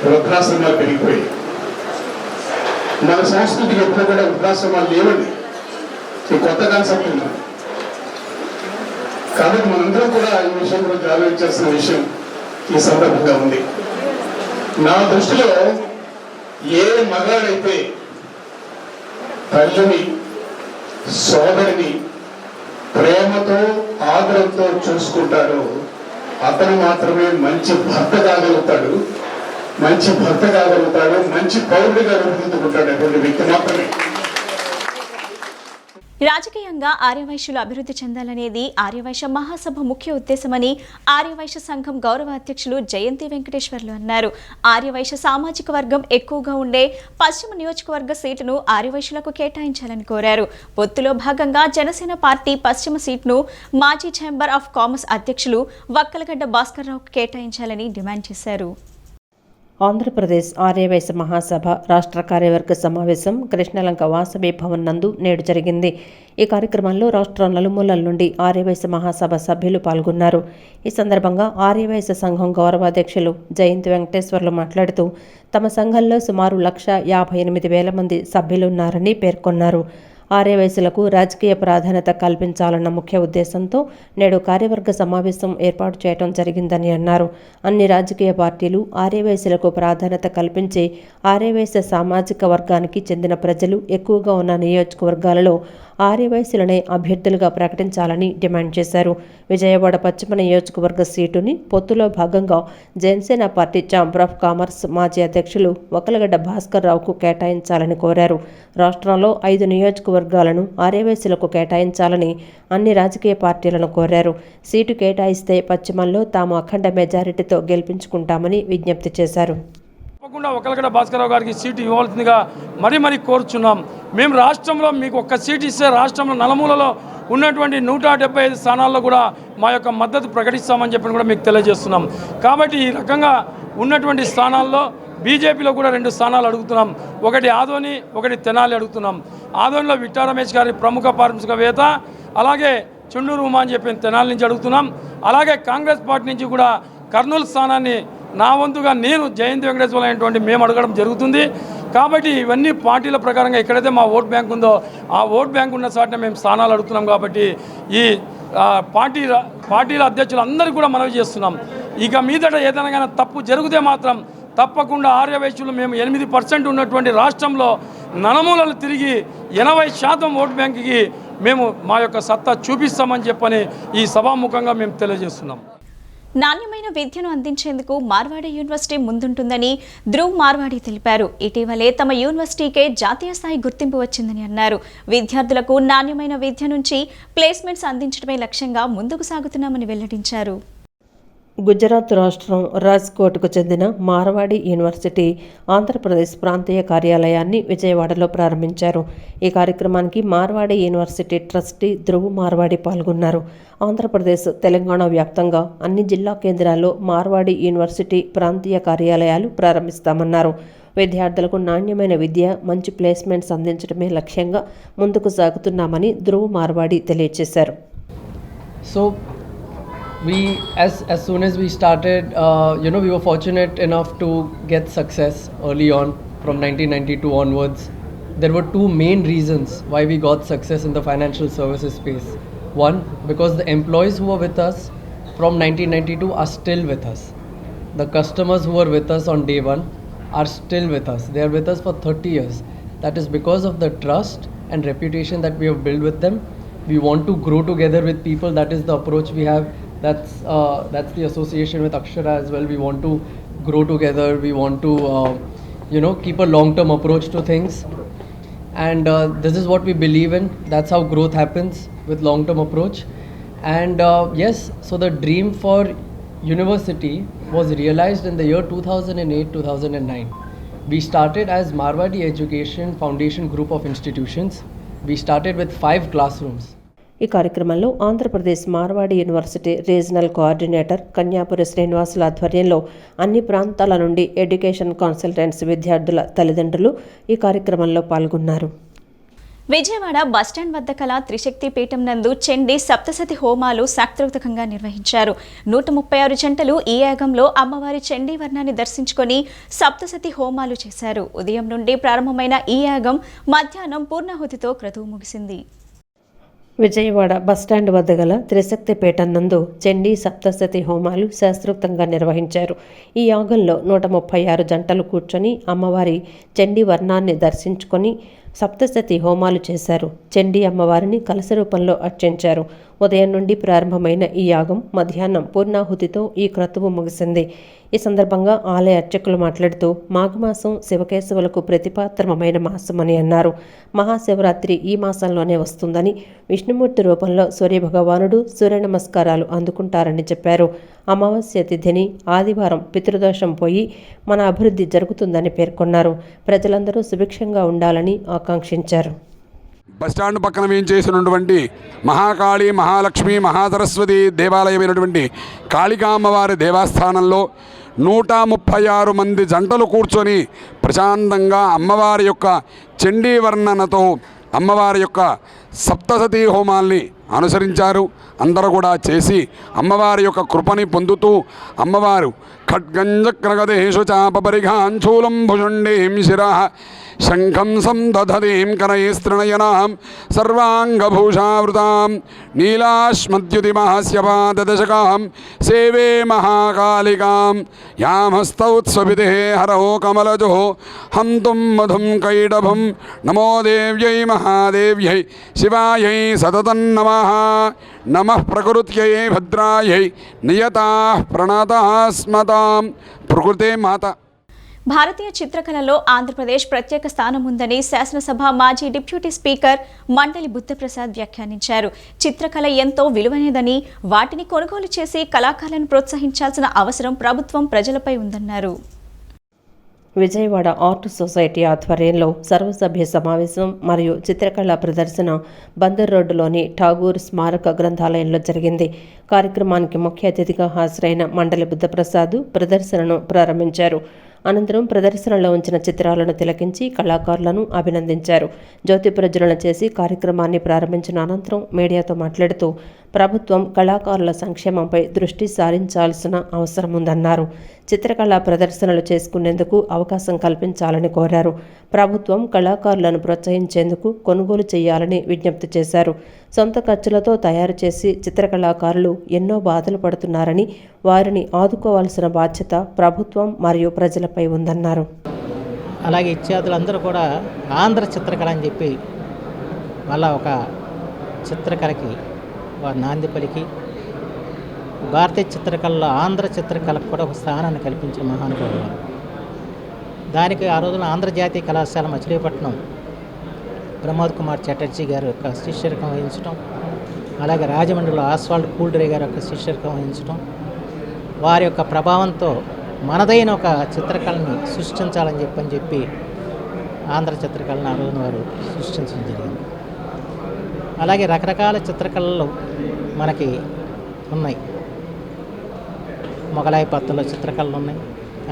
వృద్ధాశ్రమాలు పెరిగిపోయి. మన సంస్కృతికి ఎప్పుడు కూడా వృద్ధాశ్రమాలు లేవండి. ఈ కొత్త కాన్సెప్ట్ ఉంది. కాబట్టి మనందరం కూడా ఈ విషయం గురించి ఆలోచించాల్సిన విషయం ఈ సందర్భంగా ఉంది. నా దృష్టిలో ఏ మగాడైతే తల్లిని, సోదరిని ప్రేమతో, ఆదరంతో చూసుకుంటాడో అతను మాత్రమే మంచి భర్త కాగలుగుతాడు, మంచి పౌరుడిగా రూపుదిద్దుకుంటాడు. అటువంటి వ్యక్తి మాత్రమే. రాజకీయంగా ఆర్యవైశ్యులు అభివృద్ధి చెందాలనేది ఆర్యవైశ్య మహాసభ ముఖ్య ఉద్దేశమని ఆర్యవైశ్య సంఘం గౌరవ అధ్యక్షులు జయంతి వెంకటేశ్వర్లు అన్నారు. ఆర్యవైశ్య సామాజిక వర్గం ఎక్కువగా ఉండే పశ్చిమ నియోజకవర్గ సీటును ఆర్యవైశ్యులకు కేటాయించాలని కోరారు. పొత్తులో భాగంగా జనసేన పార్టీ పశ్చిమ సీట్ను మాజీ ఛాంబర్ ఆఫ్ కామర్స్ అధ్యక్షులు వక్కలగడ్డ భాస్కర్రావుకు కేటాయించాలని డిమాండ్ చేశారు. ఆంధ్రప్రదేశ్ ఆర్యవైశ్య మహాసభ రాష్ట్ర కార్యవర్గ సమావేశం కృష్ణలంక వాసవి భవన్ నందు నేడు జరిగింది. ఈ కార్యక్రమంలో రాష్ట్ర నలుమూలల నుండి ఆర్యవైశ్య మహాసభ సభ్యులు పాల్గొన్నారు. ఈ సందర్భంగా ఆర్యవైశ్య సంఘం గౌరవాధ్యక్షులు జయంతి వెంకటేశ్వర్లు మాట్లాడుతూ తమ సంఘంలో సుమారు 1,58,000 మంది సభ్యులున్నారని పేర్కొన్నారు. ఆర్యవైశ్యులకు రాజకీయ ప్రాధాన్యత కల్పించాలన్న ముఖ్య ఉద్దేశంతో నేడు కార్యవర్గ సమావేశం ఏర్పాటు చేయడం జరిగిందని అన్నారు. అన్ని రాజకీయ పార్టీలు ఆర్యవైశ్యులకు ప్రాధాన్యత కల్పించి ఆర్యవైశ్య సామాజిక వర్గానికి చెందిన ప్రజలు ఎక్కువగా ఉన్న నియోజకవర్గాలలో ఆర్యవైశ్యులనే అభ్యర్థులుగా ప్రకటించాలని డిమాండ్ చేశారు. విజయవాడ పశ్చిమ నియోజకవర్గ సీటుని పొత్తులో భాగంగా Janasena party chamber of commerce మాజీ అధ్యక్షులు వక్కలగడ్డ భాస్కర్రావుకు కేటాయించాలని కోరారు. రాష్ట్రంలో 5 నియోజకవర్గాలను ఆర్యవైశ్యులకు కేటాయించాలని అన్ని రాజకీయ పార్టీలను కోరారు. సీటు కేటాయిస్తే పశ్చిమంలో తాము అఖండ మెజారిటీతో గెలిపించుకుంటామని విజ్ఞప్తి చేశారు. తప్పకుండా వక్కలగడ్డ భాస్కర్రావు గారికి సీటు ఇవ్వాల్సిందిగా మరీ కోరుచున్నాం. మేము రాష్ట్రంలో మీకు ఒక్క సీటు ఇస్తే రాష్ట్రంలో నలుమూలలో ఉన్నటువంటి 175 స్థానాల్లో కూడా మా యొక్క మద్దతు ప్రకటిస్తామని చెప్పి కూడా మీకు తెలియజేస్తున్నాం. కాబట్టి ఈ రకంగా ఉన్నటువంటి స్థానాల్లో బీజేపీలో కూడా 2 స్థానాలు అడుగుతున్నాం. ఒకటి ఆదోని, ఒకటి తెనాలి అడుగుతున్నాం. ఆదోనిలో విట్టా రమేష్ గారి ప్రముఖ పారిశ్రామికవేత్త, అలాగే చుండూరు ఉమా అని చెప్పి తెనాలి నుంచి అడుగుతున్నాం. అలాగే కాంగ్రెస్ పార్టీ నుంచి కూడా కర్నూలు స్థానాన్ని నా వంతుగా నేను జయంతి వెంకటేశ్వర అనేటువంటి మేము అడగడం జరుగుతుంది. కాబట్టి ఇవన్నీ పార్టీల ప్రకారంగా ఎక్కడైతే మా ఓట్ బ్యాంక్ ఉందో ఆ ఓట్ బ్యాంక్ ఉన్న చోట మేము స్థానాలు అడుగుతున్నాం. కాబట్టి ఈ పార్టీల అధ్యక్షులు అందరికీ కూడా మనవి చేస్తున్నాం. ఇక మీదట ఏదైనా తప్పు జరిగితే మాత్రం తప్పకుండా ఆర్యవైశ్యులు మేము 8% ఉన్నటువంటి రాష్ట్రంలో నలుమూలలు తిరిగి 80% ఓట్ బ్యాంకుకి మేము మా యొక్క సత్తా చూపిస్తామని చెప్పని ఈ సభాముఖంగా మేము తెలియజేస్తున్నాం. నాణ్యమైన విద్యను అందించేందుకు మార్వాడి యూనివర్సిటీ ముందుంటుందని ధ్రువ్ మార్వాడి తెలిపారు. ఇటీవలే తమ యూనివర్సిటీకే జాతీయ స్థాయి గుర్తింపు వచ్చిందని అన్నారు. విద్యార్థులకు నాణ్యమైన విద్య నుంచి ప్లేస్మెంట్స్ అందించడమే లక్ష్యంగా ముందుకు సాగుతున్నామని వెల్లడించారు. గుజరాత్ రాష్ట్రం రాజ్కోట్కు చెందిన మార్వాడి యూనివర్సిటీ ఆంధ్రప్రదేశ్ ప్రాంతీయ కార్యాలయాన్ని విజయవాడలో ప్రారంభించారు. ఈ కార్యక్రమానికి మార్వాడి యూనివర్సిటీ ట్రస్టీ ధ్రువ్ మార్వాడి పాల్గొన్నారు. ఆంధ్రప్రదేశ్, తెలంగాణ వ్యాప్తంగా అన్ని జిల్లా కేంద్రాల్లో మార్వాడి యూనివర్సిటీ ప్రాంతీయ కార్యాలయాలు ప్రారంభిస్తామన్నారు. విద్యార్థులకు నాణ్యమైన విద్య, మంచి ప్లేస్మెంట్స్ అందించడమే లక్ష్యంగా ముందుకు సాగుతున్నామని ధ్రువ్ మార్వాడి తెలియజేశారు. As soon as we started, we were fortunate enough to get success early on from 1992 onwards. There were two main reasons why we got success in the financial services space. One, because the employees who were with us from 1992 are still with us. The customers who were with us on day one are still with us. They are with us for 30 years. That is because of the trust and reputation that we have built with them. We want to grow together with people. That is the approach we have. That's the association with Akshara as well. We want to grow together. We want to keep a long-term approach to things, and this is what we believe in. That's how growth happens, with long-term approach. And yes, so the dream for university was realized in the year 2008-2009. We started as Marwadi Education Foundation group of institutions. We started with 5 classrooms. ఈ కార్యక్రమంలో Andhra Pradesh Marwadi university regional coordinator కన్యాపురి శ్రీనివాసుల ఆధ్వర్యంలో అన్ని ప్రాంతాల నుండి education consultants, విద్యార్థుల తల్లిదండ్రులు ఈ కార్యక్రమంలో పాల్గొన్నారు. విజయవాడ బస్టాండ్ వద్ద కల త్రిశక్తి పీఠం నందు చండీ సప్తసతి హోమాలు శాస్త్రోక్తంగా నిర్వహించారు. 136 జంటలు ఈ యాగంలో అమ్మవారి చండీ వర్ణాన్ని దర్శించుకొని సప్తసతి హోమాలు చేశారు. ఉదయం నుండి ప్రారంభమైన ఈ యాగం మధ్యాహ్నం పూర్ణాహుతితో క్రతువు ముగిసింది. విజయవాడ బస్టాండ్ వద్ద గల త్రిశక్తి పీఠం నందు చండీ సప్తశతి హోమాలు శాస్త్రోక్తంగా నిర్వహించారు. ఈ యాగంలో 136 జంటలు కూర్చొని అమ్మవారి చండీ వర్ణాన్ని దర్శించుకొని సప్తశతి హోమాలు చేశారు. చండీ అమ్మవారిని కలశ రూపంలో అర్చించారు. ఉదయం నుండి ప్రారంభమైన ఈ యాగం మధ్యాహ్నం పూర్ణాహుతితో ఈ క్రతువు ముగిసింది. ఈ సందర్భంగా ఆలయ అర్చకులు మాట్లాడుతూ మాఘమాసం శివకేశవులకు ప్రతిపాత్రమైన మాసమని అన్నారు. మహాశివరాత్రి ఈ మాసంలోనే వస్తుందని, విష్ణుమూర్తి రూపంలో సూర్యభగవానుడు సూర్య నమస్కారాలు అందుకుంటారని చెప్పారు. అమావాస్య తిథిని ఆదివారం పితృదోషం పోయి మన అభివృద్ధి జరుగుతుందని పేర్కొన్నారు. ప్రజలందరూ సుభిక్షంగా ఉండాలని ఆకాంక్షించారు. బస్టాండ్ పక్కన వేయించేసినటువంటి మహాకాళి, మహాలక్ష్మి, మహాసరస్వతి దేవాలయమైనటువంటి కాళికా అమ్మవారి దేవస్థానంలో 136 మంది జంటలు కూర్చొని ప్రశాంతంగా అమ్మవారి యొక్క చండీ వర్ణనతో అమ్మవారి యొక్క సప్తసతీ హోమాల్ని అనుసరించారు. అందరూ కూడా చేసి అమ్మవారి యొక్క కృపని పొందుతూ అమ్మవారు ఖడ్గంజక్రగదేషు చాపపరిఘాంచూలం భుజుండీం శిరః శంఖం సందధదీం కరైస్త్రినయనాం సర్వాంగభూషావృతాం నీలాశ్మద్యుతిమహాస్యపాదదశకాం సేవే మహాకాళికాం యామస్తౌత్స్వభిదే హరో కమలజో హంతుం మధుం కైడభం నమో దేవ్యై మహాదేవ్యై శివాయై సతతం నమః. నమః ప్రకృత్యై భద్రాయై నియతాః ప్రణతాః స్మతాం. ప్రకృతే మాత. భారతీయ చిత్రకళలో ఆంధ్రప్రదేశ్ ప్రత్యేక స్థానం ఉందని శాసనసభ మాజీ డిప్యూటీ స్పీకర్ మండలి బుద్ధప్రసాద్ వ్యాఖ్యానించారు. చిత్రకళ ఎంతో విలువైనదని, వాటిని కొనుగోలు చేసి కళాకారులను ప్రోత్సహించాల్సిన అవసరం ప్రభుత్వం, ప్రజలపై ఉందన్నారు. విజయవాడ ఆర్ట్ సొసైటీ ఆధ్వర్యంలో సర్వసభ్య సమావేశం మరియు చిత్రకళా ప్రదర్శన బందర్ రోడ్డులోని ఠాగూర్ స్మారక గ్రంథాలయంలో జరిగింది. కార్యక్రమానికి ముఖ్య అతిథిగా హాజరైన మండలి బుద్ధప్రసాద్ ప్రదర్శనను ప్రారంభించారు. అనంతరం ప్రదర్శనలో ఉంచిన చిత్రాలను తిలకించి కళాకారులను అభినందించారు. జ్యోతి ప్రజ్వలన చేసి కార్యక్రమాన్ని ప్రారంభించిన అనంతరం మీడియాతో మాట్లాడుతూ ప్రభుత్వం కళాకారుల సంక్షేమంపై దృష్టి సారించాల్సిన అవసరం ఉందన్నారు. చిత్రకళా ప్రదర్శనలు చేసుకునేందుకు అవకాశం కల్పించాలని కోరారు. ప్రభుత్వం కళాకారులను ప్రోత్సహించేందుకు కొనుగోలు చేయాలని విజ్ఞప్తి చేశారు. సొంత ఖర్చులతో తయారు చేసి చిత్రకళాకారులు ఎన్నో బాధలు పడుతున్నారని, వారిని ఆదుకోవాల్సిన బాధ్యత ప్రభుత్వం మరియు ప్రజలపై ఉందన్నారు. అలాగే విద్యార్థులందరూ కూడా ఆంధ్ర చిత్రకళ అని చెప్పి మళ్ళా ఒక చిత్రకళకి వారు నాంది పలికి భారతీయ చిత్రకళలో ఆంధ్ర చిత్రకళకు కూడా ఒక స్థానాన్ని కల్పించిన మహానుభావులు. దానికి ఆ రోజున ఆంధ్రజాతీయ కళాశాల మచిలీపట్నం ప్రమోద్ కుమార్ చటర్జీ గారు యొక్క శిష్యరకం వహించడం, అలాగే రాజమండ్రిలో ఆస్వాల్డ్ కూల్డ్రే గారి యొక్క శిష్యరకం వహించడం, వారి యొక్క ప్రభావంతో మనదైన ఒక చిత్రకళని సృష్టించాలని చెప్పి ఆంధ్ర చిత్రకళను ఆ రోజున వారు సృష్టించడం జరిగింది. అలాగే రకరకాల చిత్రకళలు మనకి ఉన్నాయి. మొగలాయి పత్తులో చిత్రకళలు ఉన్నాయి,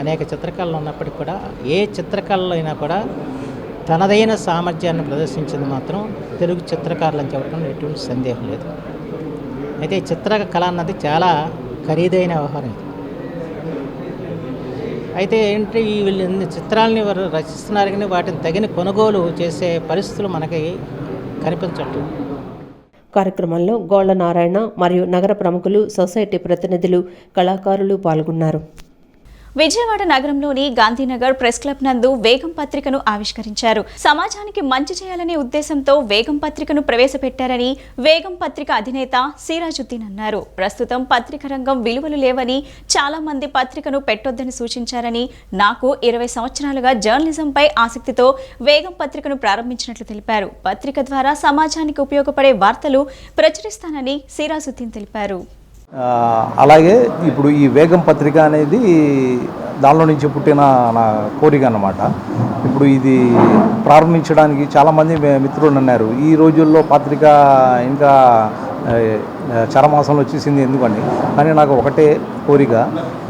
అనేక చిత్రకళలు ఉన్నప్పటికీ కూడా ఏ చిత్రకళలో అయినా కూడా తనదైన సామర్థ్యాన్ని ప్రదర్శించింది మాత్రం తెలుగు చిత్రకారులు అని చెప్పడం ఎటువంటి సందేహం లేదు. అయితే చిత్రకళ అన్నది చాలా ఖరీదైన వ్యవహారం. అయితే ఏంటి, వీళ్ళు చిత్రాలని వారు రచిస్తున్నారు కానీ వాటిని తగిన కొనుగోలు చేసే పరిస్థితులు మనకి కనిపించట్లేదు. కార్యక్రమంలో గోళ్ల నారాయణ మరియు నగర ప్రముఖులు, సొసైటీ ప్రతినిధులు, కళాకారులు పాల్గొన్నారు. విజయవాడ నగరంలోని గాంధీనగర్ ప్రెస్ క్లబ్ నందు వేగం పత్రికను ఆవిష్కరించారు. సమాజానికి మంచి చేయాలనే ఉద్దేశంతో వేగం పత్రికను ప్రవేశపెట్టారని వేగం పత్రిక అధినేత సిరాజుద్దీన్ అన్నారు. ప్రస్తుతం పత్రిక రంగం విలువలు లేవని, చాలా మంది పత్రికను పెట్టొద్దని సూచించారని, నాకు 20 సంవత్సరాలుగా జర్నలిజంపై ఆసక్తితో వేగం పత్రికను ప్రారంభించినట్లు తెలిపారు. పత్రిక ద్వారా సమాజానికి ఉపయోగపడే వార్తలు ప్రచురిస్తానని సిరాజుద్దీన్ తెలిపారు. అలాగే ఇప్పుడు ఈ వేగం పత్రిక అనేది దానిలో నుంచి పుట్టిన నా కోరిక అన్నమాట. ఇప్పుడు ఇది ప్రారంభించడానికి చాలామంది మిత్రులు అన్నారు, ఈ రోజుల్లో పత్రిక ఇంకా చరమాసంలో వచ్చేసింది ఎందుకని. కానీ నాకు ఒకటే కోరిక,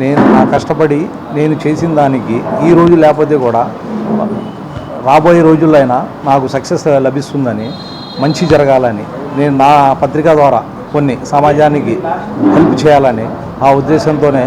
నేను కష్టపడి నేను చేసిన దానికి ఈ రోజు లేకపోతే కూడా రాబోయే రోజుల్లో అయినా నాకు సక్సెస్ లభిస్తుందని, మంచి జరగాలని, నేను నా పత్రిక ద్వారా కొన్ని సమాజానికి హెల్ప్ చేయాలని ఆ ఉద్దేశంతోనే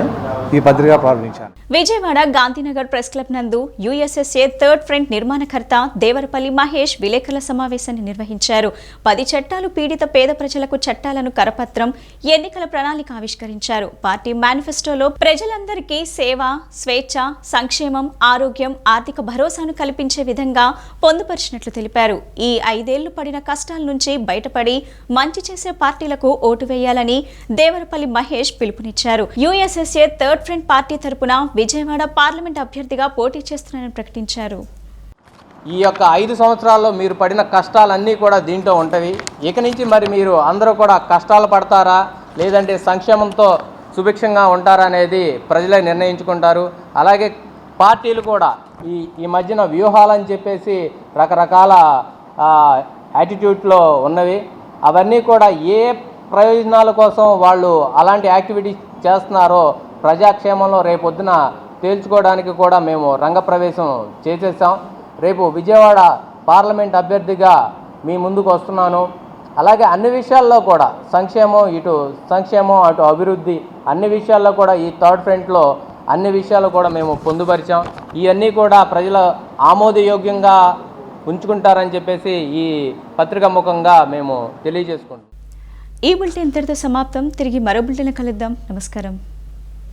ఈ పత్రిక ప్రారంభించాను. విజయవాడ గాంధీనగర్ ప్రెస్ క్లబ్ నందు యుఎస్ఎస్ఏ థర్డ్ ఫ్రంట్ నిర్మాణకర్త దేవరపల్లి మహేష్ విలేకరుల సమావేశాన్ని నిర్వహించారు. 10 చట్టాలు పీడిత పేద ప్రజలకు చట్టాలను కరపత్రం, ఎన్నికల ప్రణాళిక ఆవిష్కరించారు. పార్టీ మేనిఫెస్టోలో ప్రజలందరికీ సేవ, స్వేచ్ఛ, సంక్షేమం, ఆరోగ్యం, ఆర్థిక భరోసాను కల్పించే విధంగా పొందుపరిచినట్లు తెలిపారు. ఈ 5 ఏళ్లు పడిన కష్టాల నుంచి బయటపడి మంచి చేసే పార్టీలకు ఓటు వేయాలని దేవరపల్లి మహేష్ పిలుపునిచ్చారు. యుఎస్ఎస్ఏ థర్డ్ ఫ్రంట్ పార్టీ తరపున విజయవాడ పార్లమెంట్ అభ్యర్థిగా పోటీ చేస్తున్నానని ప్రకటించారు. ఈ యొక్క 5 సంవత్సరాల్లో మీరు పడిన కష్టాలన్నీ కూడా దీంట్లో ఉంటవి. ఇక నుంచి మరి మీరు అందరూ కూడా కష్టాలు పడతారా లేదంటే సంక్షేమంతో సుభిక్షంగా ఉంటారా అనేది ప్రజలే నిర్ణయించుకుంటారు. అలాగే పార్టీలు కూడా ఈ మధ్యన వ్యూహాలని చెప్పేసి రకరకాల యాటిట్యూడ్లో ఉన్నవి. అవన్నీ కూడా ఏ ప్రయోజనాల కోసం వాళ్ళు అలాంటి యాక్టివిటీస్ చేస్తున్నారో ప్రజాక్షేమంలో రేపొద్దున తేల్చుకోవడానికి కూడా మేము రంగప్రవేశం చేసేసాం. రేపు విజయవాడ పార్లమెంట్ అభ్యర్థిగా మీ ముందుకు వస్తున్నాను. అలాగే అన్ని విషయాల్లో కూడా సంక్షేమం అటు అభివృద్ధి అన్ని విషయాల్లో కూడా ఈ థర్డ్ ఫ్రంట్లో అన్ని విషయాలు కూడా మేము పొందుపరిచాం. ఇవన్నీ కూడా ప్రజల ఆమోదయోగ్యంగా ఉంచుకుంటారని చెప్పేసి ఈ పత్రికా ముఖంగా మేము తెలియజేసుకుంటాం. ఈ బులెటిన్ ఇంతటితో సమాప్తం. తిరిగి మరో బులెటిన్ కలుద్దాం. నమస్కారం.